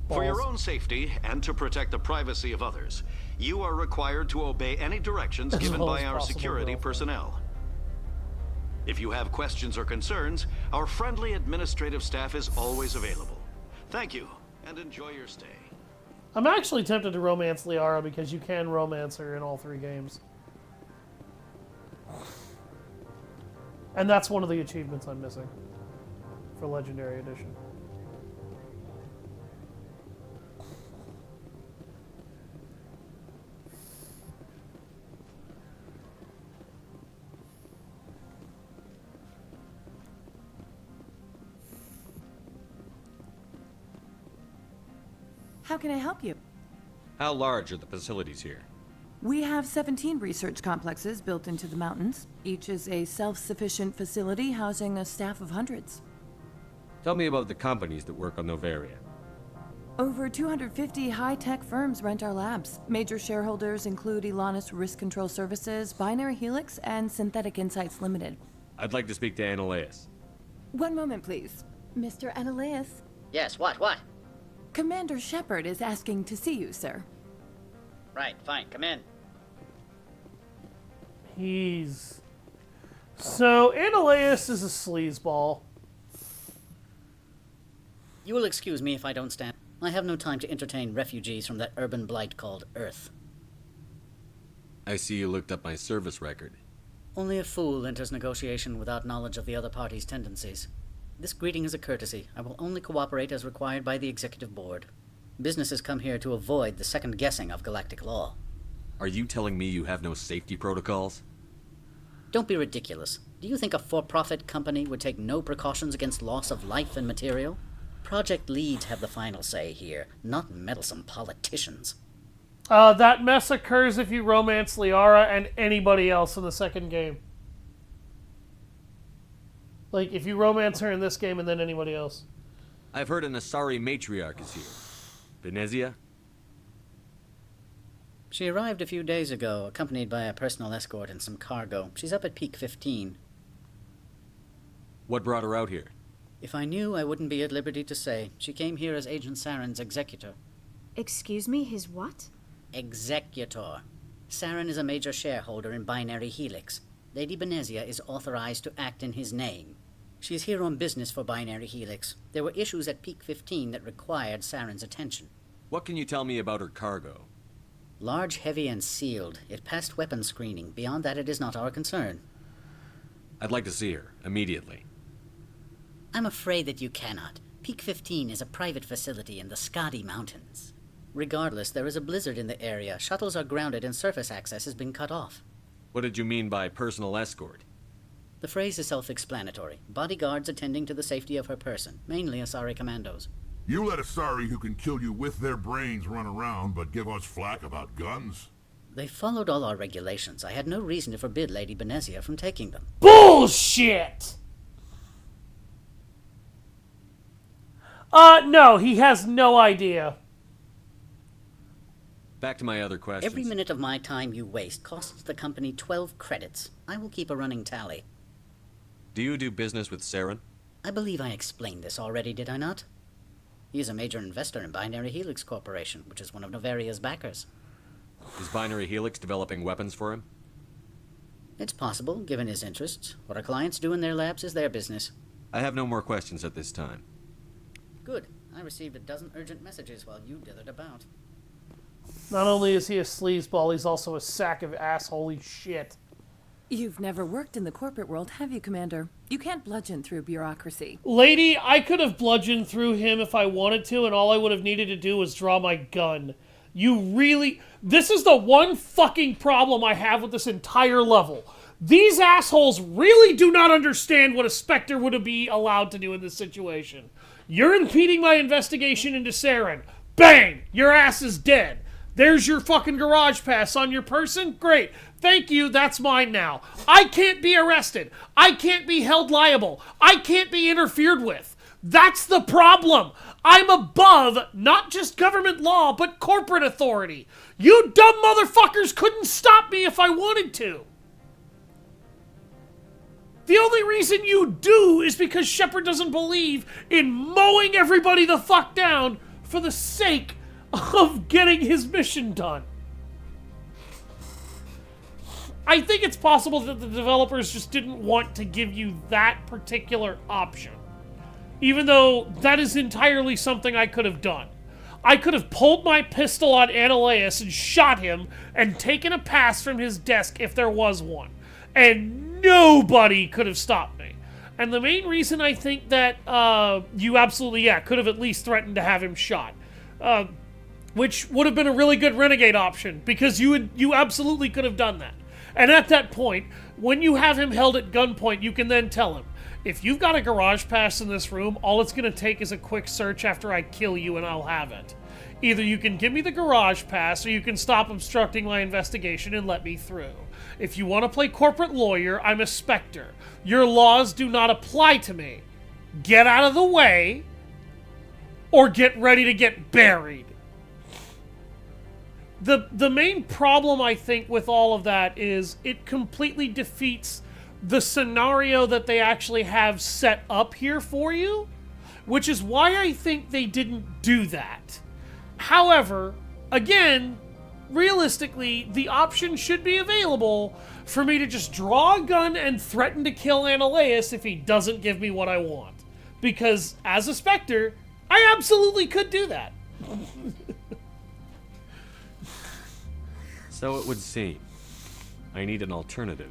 Speaker 19: For your own safety and to protect the privacy of others, you are required to obey any directions
Speaker 1: As
Speaker 19: given
Speaker 1: well
Speaker 19: by
Speaker 1: as
Speaker 19: our
Speaker 1: possible
Speaker 19: security
Speaker 1: girlfriend.
Speaker 19: personnel. If you have questions or concerns, our friendly administrative staff is always available. Thank you, and enjoy your stay.
Speaker 1: I'm actually tempted to romance Liara because you can romance her in all 3 games. And that's one of the achievements I'm missing for Legendary Edition.
Speaker 18: How can I help you?
Speaker 7: How large are the facilities here?
Speaker 18: We have 17 research complexes built into the mountains. Each is a self-sufficient facility housing a staff of hundreds.
Speaker 7: Tell me about the companies that work on Noveria.
Speaker 18: Over 250 high-tech firms rent our labs. Major shareholders include Elanus Risk Control Services, Binary Helix, and Synthetic Insights Limited.
Speaker 7: I'd like to speak to Analeas.
Speaker 18: One moment, please. Mr. Analeas?
Speaker 20: Yes, what?
Speaker 18: Commander Shepard is asking to see you, sir.
Speaker 20: Right, fine, come in.
Speaker 1: He's... So, Analeas is a sleazeball.
Speaker 20: You will excuse me if I don't stand. I have no time to entertain refugees from that urban blight called Earth.
Speaker 7: I see you looked up my service record.
Speaker 20: Only a fool enters negotiation without knowledge of the other party's tendencies. This greeting is a courtesy. I will only cooperate as required by the Executive Board. Businesses come here to avoid the second guessing of galactic law.
Speaker 7: Are you telling me you have no safety protocols?
Speaker 20: Don't be ridiculous. Do you think a for-profit company would take no precautions against loss of life and material? Project leads have the final say here, not meddlesome politicians.
Speaker 1: That mess occurs if you romance Liara and anybody else in the second game. Like, if you romance her in this game and then anybody else.
Speaker 7: I've heard an Asari matriarch is here. Benezia?
Speaker 20: She arrived a few days ago, accompanied by a personal escort and some cargo. She's up at Peak 15.
Speaker 7: What brought her out here?
Speaker 20: If I knew, I wouldn't be at liberty to say. She came here as Agent Saren's executor.
Speaker 15: Excuse me, his what?
Speaker 20: Executor. Saren is a major shareholder in Binary Helix. Lady Benezia is authorized to act in his name. She's here on business for Binary Helix. There were issues at Peak 15 that required Saren's attention.
Speaker 7: What can you tell me about her cargo?
Speaker 20: Large, heavy, and sealed. It passed weapons screening. Beyond that, it is not our concern.
Speaker 7: I'd like to see her, immediately.
Speaker 20: I'm afraid that you cannot. Peak 15 is a private facility in the Skadi Mountains. Regardless, there is a blizzard in the area. Shuttles are grounded and surface access has been cut off.
Speaker 7: What did you mean by personal escort?
Speaker 20: The phrase is self-explanatory. Bodyguards attending to the safety of her person, mainly Asari commandos.
Speaker 11: You let Asari who can kill you with their brains run around, but give us flack about guns?
Speaker 20: They followed all our regulations. I had no reason to forbid Lady Benezia from taking them.
Speaker 1: Bullshit! No, he has no idea.
Speaker 7: Back to my other questions.
Speaker 20: Every minute of my time you waste costs the company 12 credits. I will keep a running tally.
Speaker 7: Do you do business with Saren?
Speaker 20: I believe I explained this already, did I not? He is a major investor in Binary Helix Corporation, which is one of Noveria's backers.
Speaker 7: Is Binary Helix developing weapons for him?
Speaker 20: It's possible, given his interests. What our clients do in their labs is their business.
Speaker 7: I have no more questions at this time.
Speaker 20: Good. I received a dozen urgent messages while you dithered about.
Speaker 1: Not only is he a sleazeball, he's also a sack of assholey shit.
Speaker 18: You've never worked in the corporate world, have you, Commander? You can't bludgeon through bureaucracy.
Speaker 1: Lady, I could have bludgeoned through him if I wanted to, and all I would have needed to do was draw my gun. You really... This is the one fucking problem I have with this entire level. These assholes really do not understand what a Spectre would be allowed to do in this situation. You're impeding my investigation into Saren. Bang! Your ass is dead. There's your fucking garage pass on your person? Great. Thank you, that's mine now. I can't be arrested. I can't be held liable. I can't be interfered with. That's the problem. I'm above not just government law, but corporate authority. You dumb motherfuckers couldn't stop me if I wanted to. The only reason you do is because Shepard doesn't believe in mowing everybody the fuck down for the sake of getting his mission done. I think it's possible that the developers just didn't want to give you that particular option. Even though that is entirely something I could have done. I could have pulled my pistol on Annaleus and shot him and taken a pass from his desk if there was one. And nobody could have stopped me. And the main reason I think that you absolutely, could have at least threatened to have him shot. Which would have been a really good renegade option, because you absolutely could have done that. And at that point, when you have him held at gunpoint, you can then tell him, if you've got a garage pass in this room, all it's going to take is a quick search after I kill you and I'll have it. Either you can give me the garage pass, or you can stop obstructing my investigation and let me through. If you want to play corporate lawyer, I'm a Spectre. Your laws do not apply to me. Get out of the way, or get ready to get buried. The main problem, I think, with all of that is it completely defeats the scenario that they actually have set up here for you, which is why I think they didn't do that. However, again, realistically, the option should be available for me to just draw a gun and threaten to kill Annaleus if he doesn't give me what I want. Because, as a Spectre, I absolutely could do that.
Speaker 7: So it would seem. I need an alternative.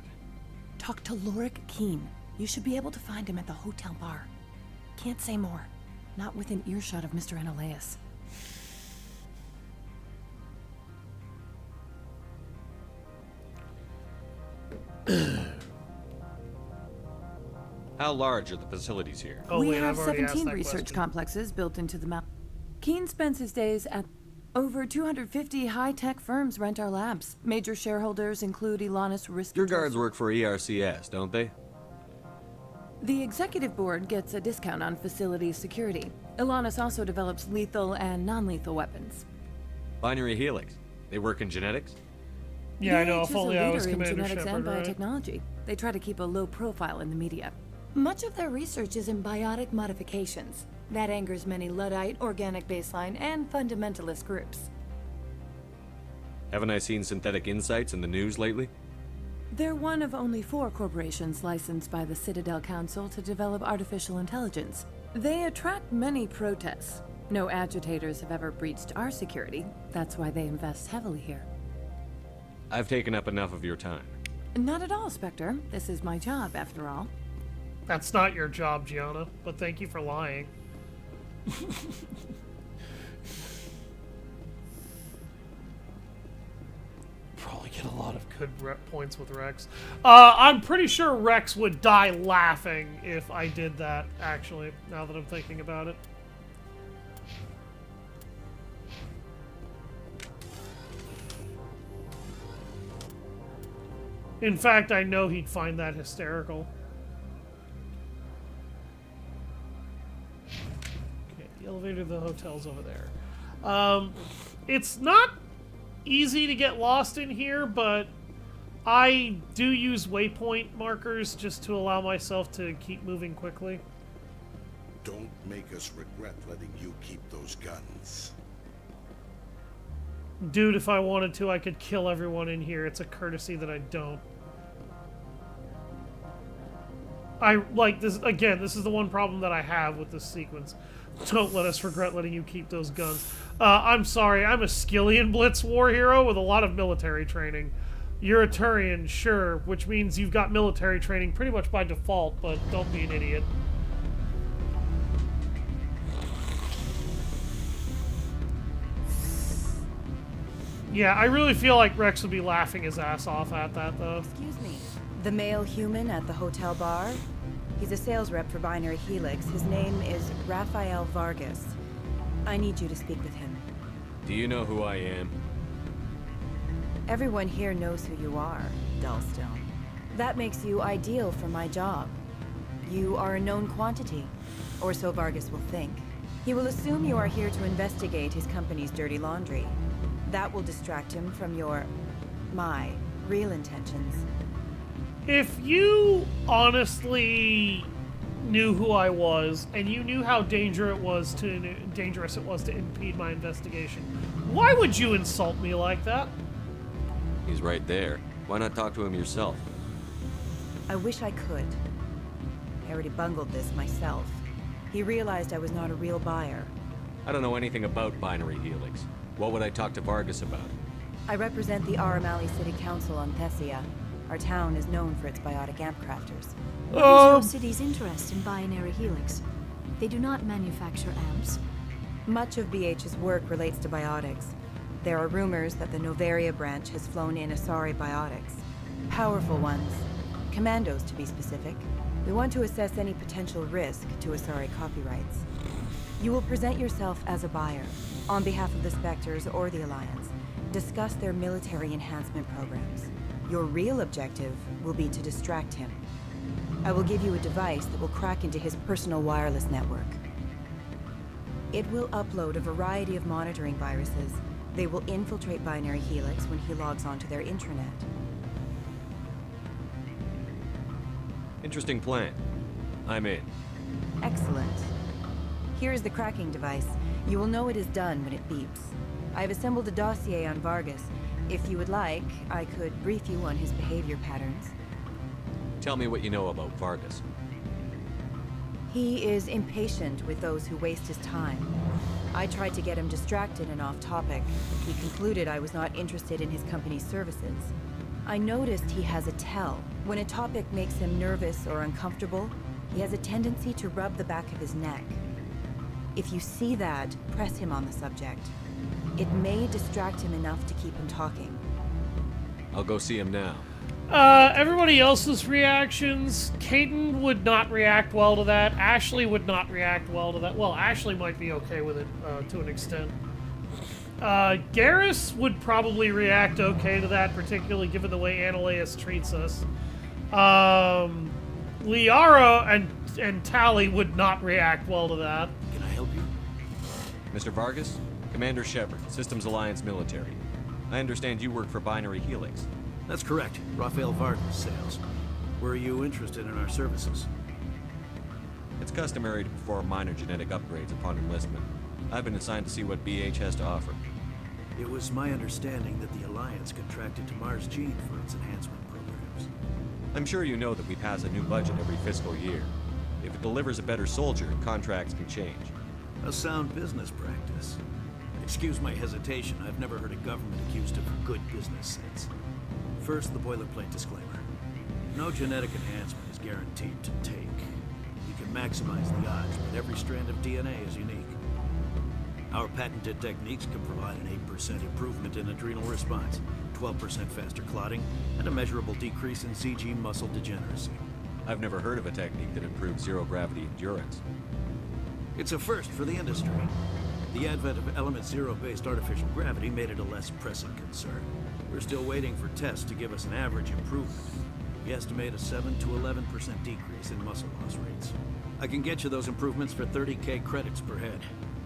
Speaker 18: Talk to Lorik Keen. You should be able to find him at the hotel bar. Can't say more. Not within earshot of Mr. Annaleus.
Speaker 7: How large are the facilities here?
Speaker 18: We have 17 research complexes built into the map. Keen spends his days at... Over 250 high-tech firms rent our labs. Major shareholders include Elanus Risk...
Speaker 7: Your guards work for ERCS, don't they?
Speaker 18: The executive board gets a discount on facility security. Elanus also develops lethal and non-lethal weapons.
Speaker 7: Binary Helix. They work in genetics?
Speaker 1: Yeah, I know. If
Speaker 18: DH is
Speaker 1: only
Speaker 18: a
Speaker 1: I was
Speaker 18: leader in
Speaker 1: Commander
Speaker 18: genetics and
Speaker 1: Shepard, right?
Speaker 18: biotechnology. They try to keep a low profile in the media. Much of their research is in biotic modifications. That angers many Luddite, organic baseline, and fundamentalist groups.
Speaker 7: Haven't I seen synthetic insights in the news lately?
Speaker 18: They're one of only 4 corporations licensed by the Citadel Council to develop artificial intelligence. They attract many protests. No agitators have ever breached our security. That's why they invest heavily here.
Speaker 7: I've taken up enough of your time.
Speaker 18: Not at all, Spectre. This is my job, after all.
Speaker 1: That's not your job, Gianna, but thank you for lying. Probably get a lot of good points with Rex. I'm pretty sure Rex would die laughing if I did that, actually, now that I'm thinking about it. In fact, I know he'd find that hysterical. Okay, the elevator to the hotel's over there. It's not easy to get lost in here, but I do use waypoint markers just to allow myself to keep moving quickly.
Speaker 11: Don't make us regret letting you keep those guns.
Speaker 1: Dude, if I wanted to, I could kill everyone in here. It's a courtesy that I don't. I like this again. This is the one problem that I have with this sequence. Don't let us regret letting you keep those guns. I'm sorry. I'm a Skillian Blitz war hero with a lot of military training. You're a Turian, sure, which means you've got military training pretty much by default, but don't be an idiot. Yeah, I really feel like Rex would be laughing his ass off at that, though.
Speaker 21: Excuse me. The male human at the hotel bar? He's a sales rep for Binary Helix. His name is Rafael Vargas. I need you to speak with him.
Speaker 7: Do you know who I am?
Speaker 21: Everyone here knows who you are, Dullstone. That makes you ideal for my job. You are a known quantity, or so Vargas will think. He will assume you are here to investigate his company's dirty laundry. That will distract him from my real intentions.
Speaker 1: If you honestly knew who I was, and you knew how dangerous it was to impede my investigation, why would you insult me like that?
Speaker 7: He's right there. Why not talk to him yourself?
Speaker 21: I wish I could. I already bungled this myself. He realized I was not a real buyer.
Speaker 7: I don't know anything about Binary Helix. What would I talk to Vargas about?
Speaker 21: I represent the Aramali City Council on Thessia. Our town is known for its biotic amp crafters.
Speaker 22: What is your city's interest in Binary Helix? They do not manufacture amps.
Speaker 21: Much of BH's work relates to biotics. There are rumors that the Noveria branch has flown in Asari biotics. Powerful ones. Commandos, to be specific. We want to assess any potential risk to Asari copyrights. You will present yourself as a buyer, on behalf of the Spectres or the Alliance. Discuss their military enhancement programs. Your real objective will be to distract him. I will give you a device that will crack into his personal wireless network. It will upload a variety of monitoring viruses. They will infiltrate Binary Helix when he logs onto their intranet.
Speaker 7: Interesting plan. I'm in.
Speaker 21: Excellent. Here is the cracking device. You will know it is done when it beeps. I have assembled a dossier on Vargas. If you would like, I could brief you on his behavior patterns.
Speaker 7: Tell me what you know about Vargas.
Speaker 21: He is impatient with those who waste his time. I tried to get him distracted and off topic. He concluded I was not interested in his company's services. I noticed he has a tell. When a topic makes him nervous or uncomfortable, he has a tendency to rub the back of his neck. If you see that, press him on the subject. It may distract him enough to keep him talking.
Speaker 7: I'll go see him now.
Speaker 1: Everybody else's reactions, Caden would not react well to that. Ashley would not react well to that. Well, Ashley might be okay with it, to an extent. Garrus would probably react okay to that, particularly given the way Ananias treats us. Liara and Tally would not react well to that.
Speaker 8: Can I help you?
Speaker 7: Mr. Vargas? Commander Shepard, Systems Alliance Military. I understand you work for Binary Helix.
Speaker 8: That's correct. Rafael Vargas, sales. Were you interested in our services?
Speaker 7: It's customary to perform minor genetic upgrades upon enlistment. I've been assigned to see what BH has to offer.
Speaker 8: It was my understanding that the Alliance contracted to Mars Gene for its enhancement programs.
Speaker 7: I'm sure you know that we pass a new budget every fiscal year. If it delivers a better soldier, contracts can change.
Speaker 8: A sound business practice. Excuse my hesitation, I've never heard a government accused of good business sense. First, the boilerplate disclaimer. No genetic enhancement is guaranteed to take. We can maximize the odds, but every strand of DNA is unique. Our patented techniques can provide an 8% improvement in adrenal response, 12% faster clotting, and a measurable decrease in CG muscle degeneracy.
Speaker 7: I've never heard of a technique that improves zero-gravity endurance.
Speaker 8: It's a first for the industry. The advent of element zero-based artificial gravity made it a less pressing concern. We're still waiting for tests to give us an average improvement. We estimate a 7 to 11% decrease in muscle loss rates. I can get you those improvements for 30K credits per head.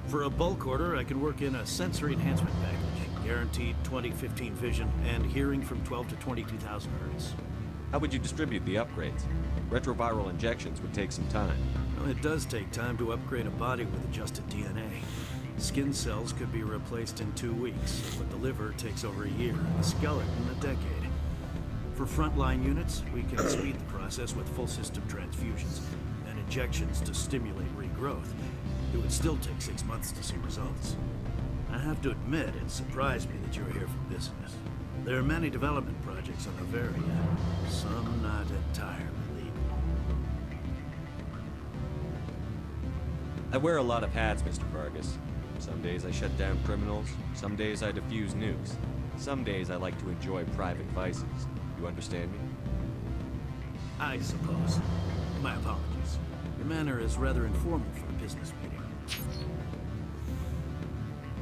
Speaker 8: For a bulk order, I can work in a sensory enhancement package, guaranteed 20/15 vision, and hearing from 12 to 22,000 hertz.
Speaker 7: How would you distribute the upgrades? Retroviral injections would take some time.
Speaker 8: Well, it does take time to upgrade a body with adjusted DNA. Skin cells could be replaced in 2 weeks, but the liver takes over a year, and the skeleton a decade. For frontline units, we can speed the process
Speaker 3: process with full system transfusions and injections to stimulate regrowth, it would still take 6 months to see results. I have to admit, it surprised me that you were here for business. There are many development projects on Noveria, some not entirely legal.
Speaker 7: I wear a lot of hats, Mr. Vargas. Some days I shut down criminals, some days I defuse nukes. Some days I like to enjoy private vices. You understand me?
Speaker 3: I suppose. My apologies. Your manner is rather informal for a business meeting.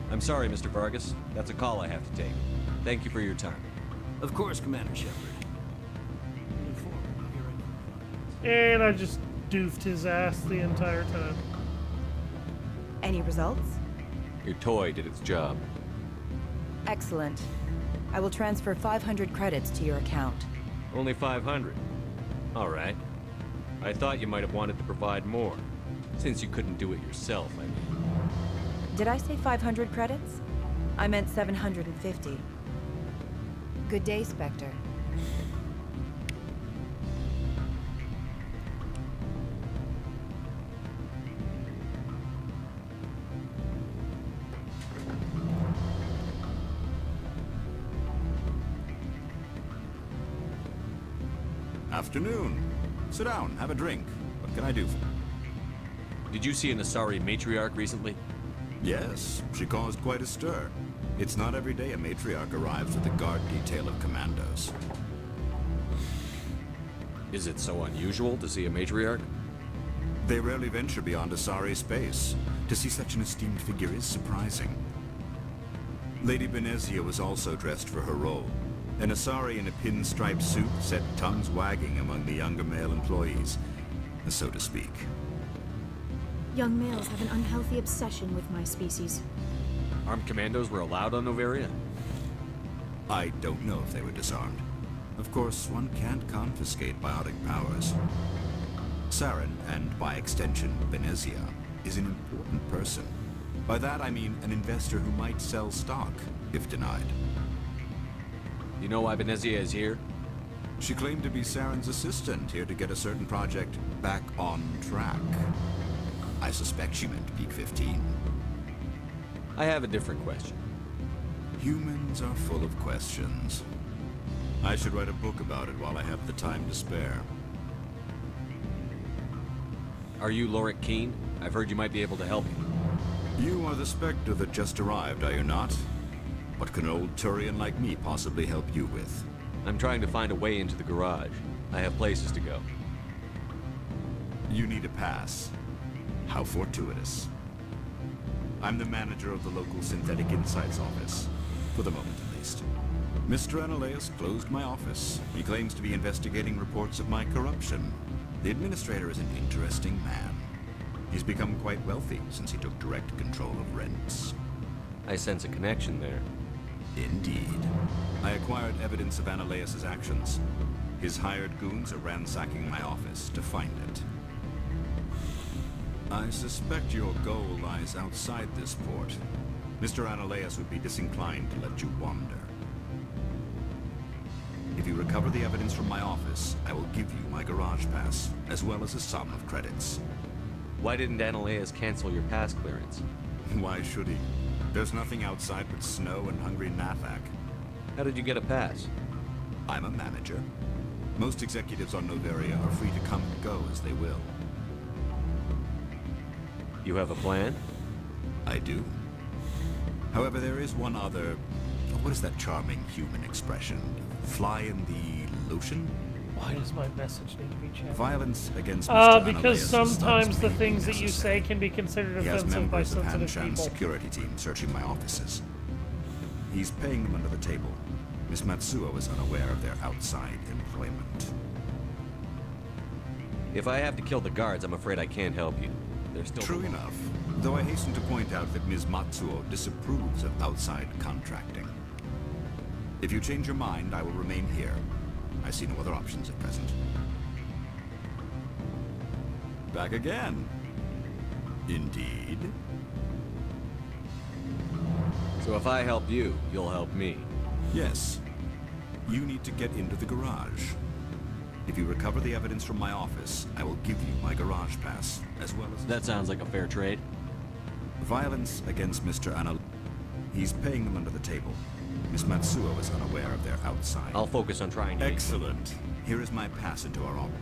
Speaker 7: I'm sorry, Mr. Vargas. That's a call I have to take. Thank you for your time.
Speaker 3: Of course, Commander Shepard.
Speaker 1: And I just doofed his ass the entire time.
Speaker 21: Any results?
Speaker 7: Your toy did its job.
Speaker 21: Excellent. I will transfer 500 credits to your account.
Speaker 7: Only 500. All right. I thought you might have wanted to provide more, since you couldn't do it yourself, I mean.
Speaker 21: Did I say 500 credits? I meant 750. Good day, Spectre.
Speaker 4: Afternoon. Sit down, have a drink. What can I do for you?
Speaker 7: Did you see an Asari matriarch recently?
Speaker 4: Yes, she caused quite a stir. It's not every day a matriarch arrives with a guard detail of commandos.
Speaker 7: Is it so unusual to see a matriarch?
Speaker 4: They rarely venture beyond Asari space. To see such an esteemed figure is surprising. Lady Benezia was also dressed for her role. An Asari in a pinstripe suit set tongues wagging among the younger male employees, so to speak.
Speaker 22: Young males have an unhealthy obsession with my species.
Speaker 7: Armed commandos were allowed on Noveria?
Speaker 4: I don't know if they were disarmed. Of course, one can't confiscate biotic powers. Saren, and by extension, Benezia, is an important person. By that I mean an investor who might sell stock, if denied.
Speaker 7: You know why Benezia is here?
Speaker 4: She claimed to be Saren's assistant, here to get a certain project back on track. I suspect she meant Peak 15.
Speaker 7: I have a different question.
Speaker 4: Humans are full of questions. I should write a book about it while I have the time to spare.
Speaker 7: Are you Lorik Keen? I've heard you might be able to help me.
Speaker 4: You are the Spectre that just arrived, are you not? What can an old Turian like me possibly help you with?
Speaker 7: I'm trying to find a way into the garage. I have places to go.
Speaker 4: You need a pass. How fortuitous. I'm the manager of the local Synthetic Insights office. For the moment, at least. Mr. Analeus closed my office. He claims to be investigating reports of my corruption. The administrator is an interesting man. He's become quite wealthy since he took direct control of rents.
Speaker 7: I sense a connection there.
Speaker 4: Indeed. I acquired evidence of Analeus' actions. His hired goons are ransacking my office to find it. I suspect your goal lies outside this port. Mr. Analeus would be disinclined to let you wander. If you recover the evidence from my office, I will give you my garage pass, as well as a sum of credits.
Speaker 7: Why didn't Analeus cancel your pass clearance?
Speaker 4: Why should he? There's nothing outside but snow and hungry Nathak.
Speaker 7: How did you get a pass?
Speaker 4: I'm a manager. Most executives on Noveria are free to come and go as they will.
Speaker 7: You have a plan?
Speaker 4: I do. However, there is one other... What is that charming human expression? Fly in the lotion?
Speaker 1: Why does my message need to be checked?
Speaker 4: Violence against Mr.
Speaker 1: Because
Speaker 4: Analeus
Speaker 1: sometimes the
Speaker 4: may
Speaker 1: things
Speaker 4: be
Speaker 1: that you say can be considered
Speaker 4: He has
Speaker 1: offensive by
Speaker 4: members of
Speaker 1: sensitive
Speaker 4: Hanshan's
Speaker 1: people.
Speaker 4: security team searching my offices. He's paying them under the table. Miss Matsuo is unaware of their outside employment.
Speaker 7: If I have to kill the guards, I'm afraid I can't help you. They're still
Speaker 4: True enough, though I hasten to point out that Ms. Matsuo disapproves of outside contracting. If you change your mind, I will remain here. I see no other options at present. Back again. Indeed.
Speaker 7: So if I help you, you'll help me.
Speaker 4: Yes. You need to get into the garage. If you recover the evidence from my office, I will give you my garage pass, as well as...
Speaker 7: That sounds like a fair trade.
Speaker 4: Violence against Mr. Anna... He's paying them under the table. Miss Matsuo is unaware of their outside.
Speaker 7: I'll focus on trying to...
Speaker 4: Excellent. Here is my pass into our office.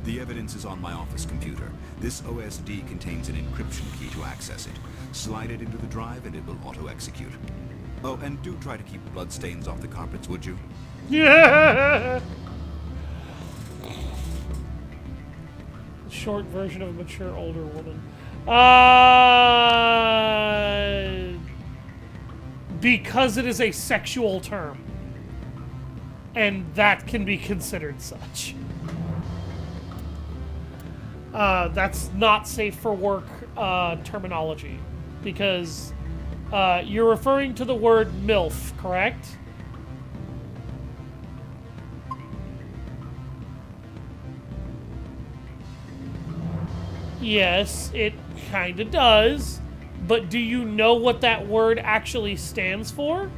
Speaker 4: The evidence is on my office computer. This OSD contains an encryption key to access it. Slide it into the drive and it will auto-execute. Oh, and do try to keep bloodstains off the carpets, would you?
Speaker 1: Yeah. Short version of a mature older woman. Because it is a sexual term. And that can be considered such. That's not safe for work terminology. Because you're referring to the word MILF, correct? Yes, it kinda does. But do you know what that word actually stands for?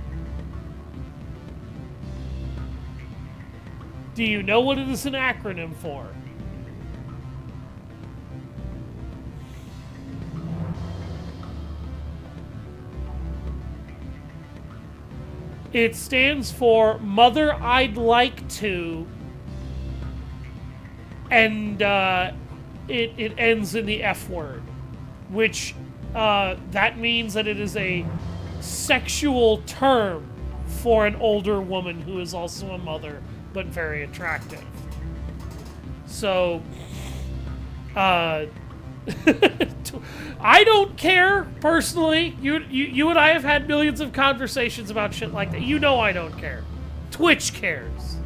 Speaker 1: Do you know what it is an acronym for? It stands for Mother I'd Like To, and it ends in the F word, which that means that it is a sexual term for an older woman who is also a mother, but very attractive. So, I don't care, personally. You and I have had millions of conversations about shit like that. You know I don't care. Twitch cares.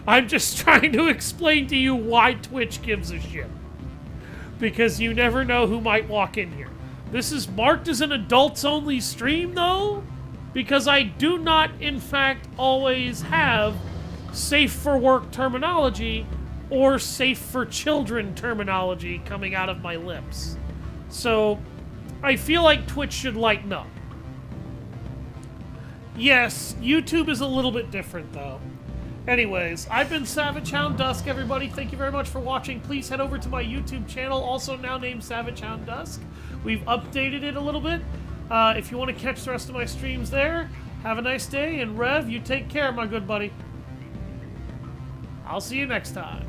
Speaker 1: I'm just trying to explain to you why Twitch gives a shit. Because you never know who might walk in here. This is marked as an adults-only stream, though, because I do not, in fact, always have safe-for-work terminology or safe-for-children terminology coming out of my lips. So, I feel like Twitch should lighten up. Yes, YouTube is a little bit different, though. Anyways, I've been Savage Hound Dusk, everybody. Thank you very much for watching. Please head over to my YouTube channel, also now named Savage Hound Dusk. We've updated it a little bit. If you want to catch the rest of my streams there, have a nice day, and Rev, you take care, my good buddy. I'll see you next time.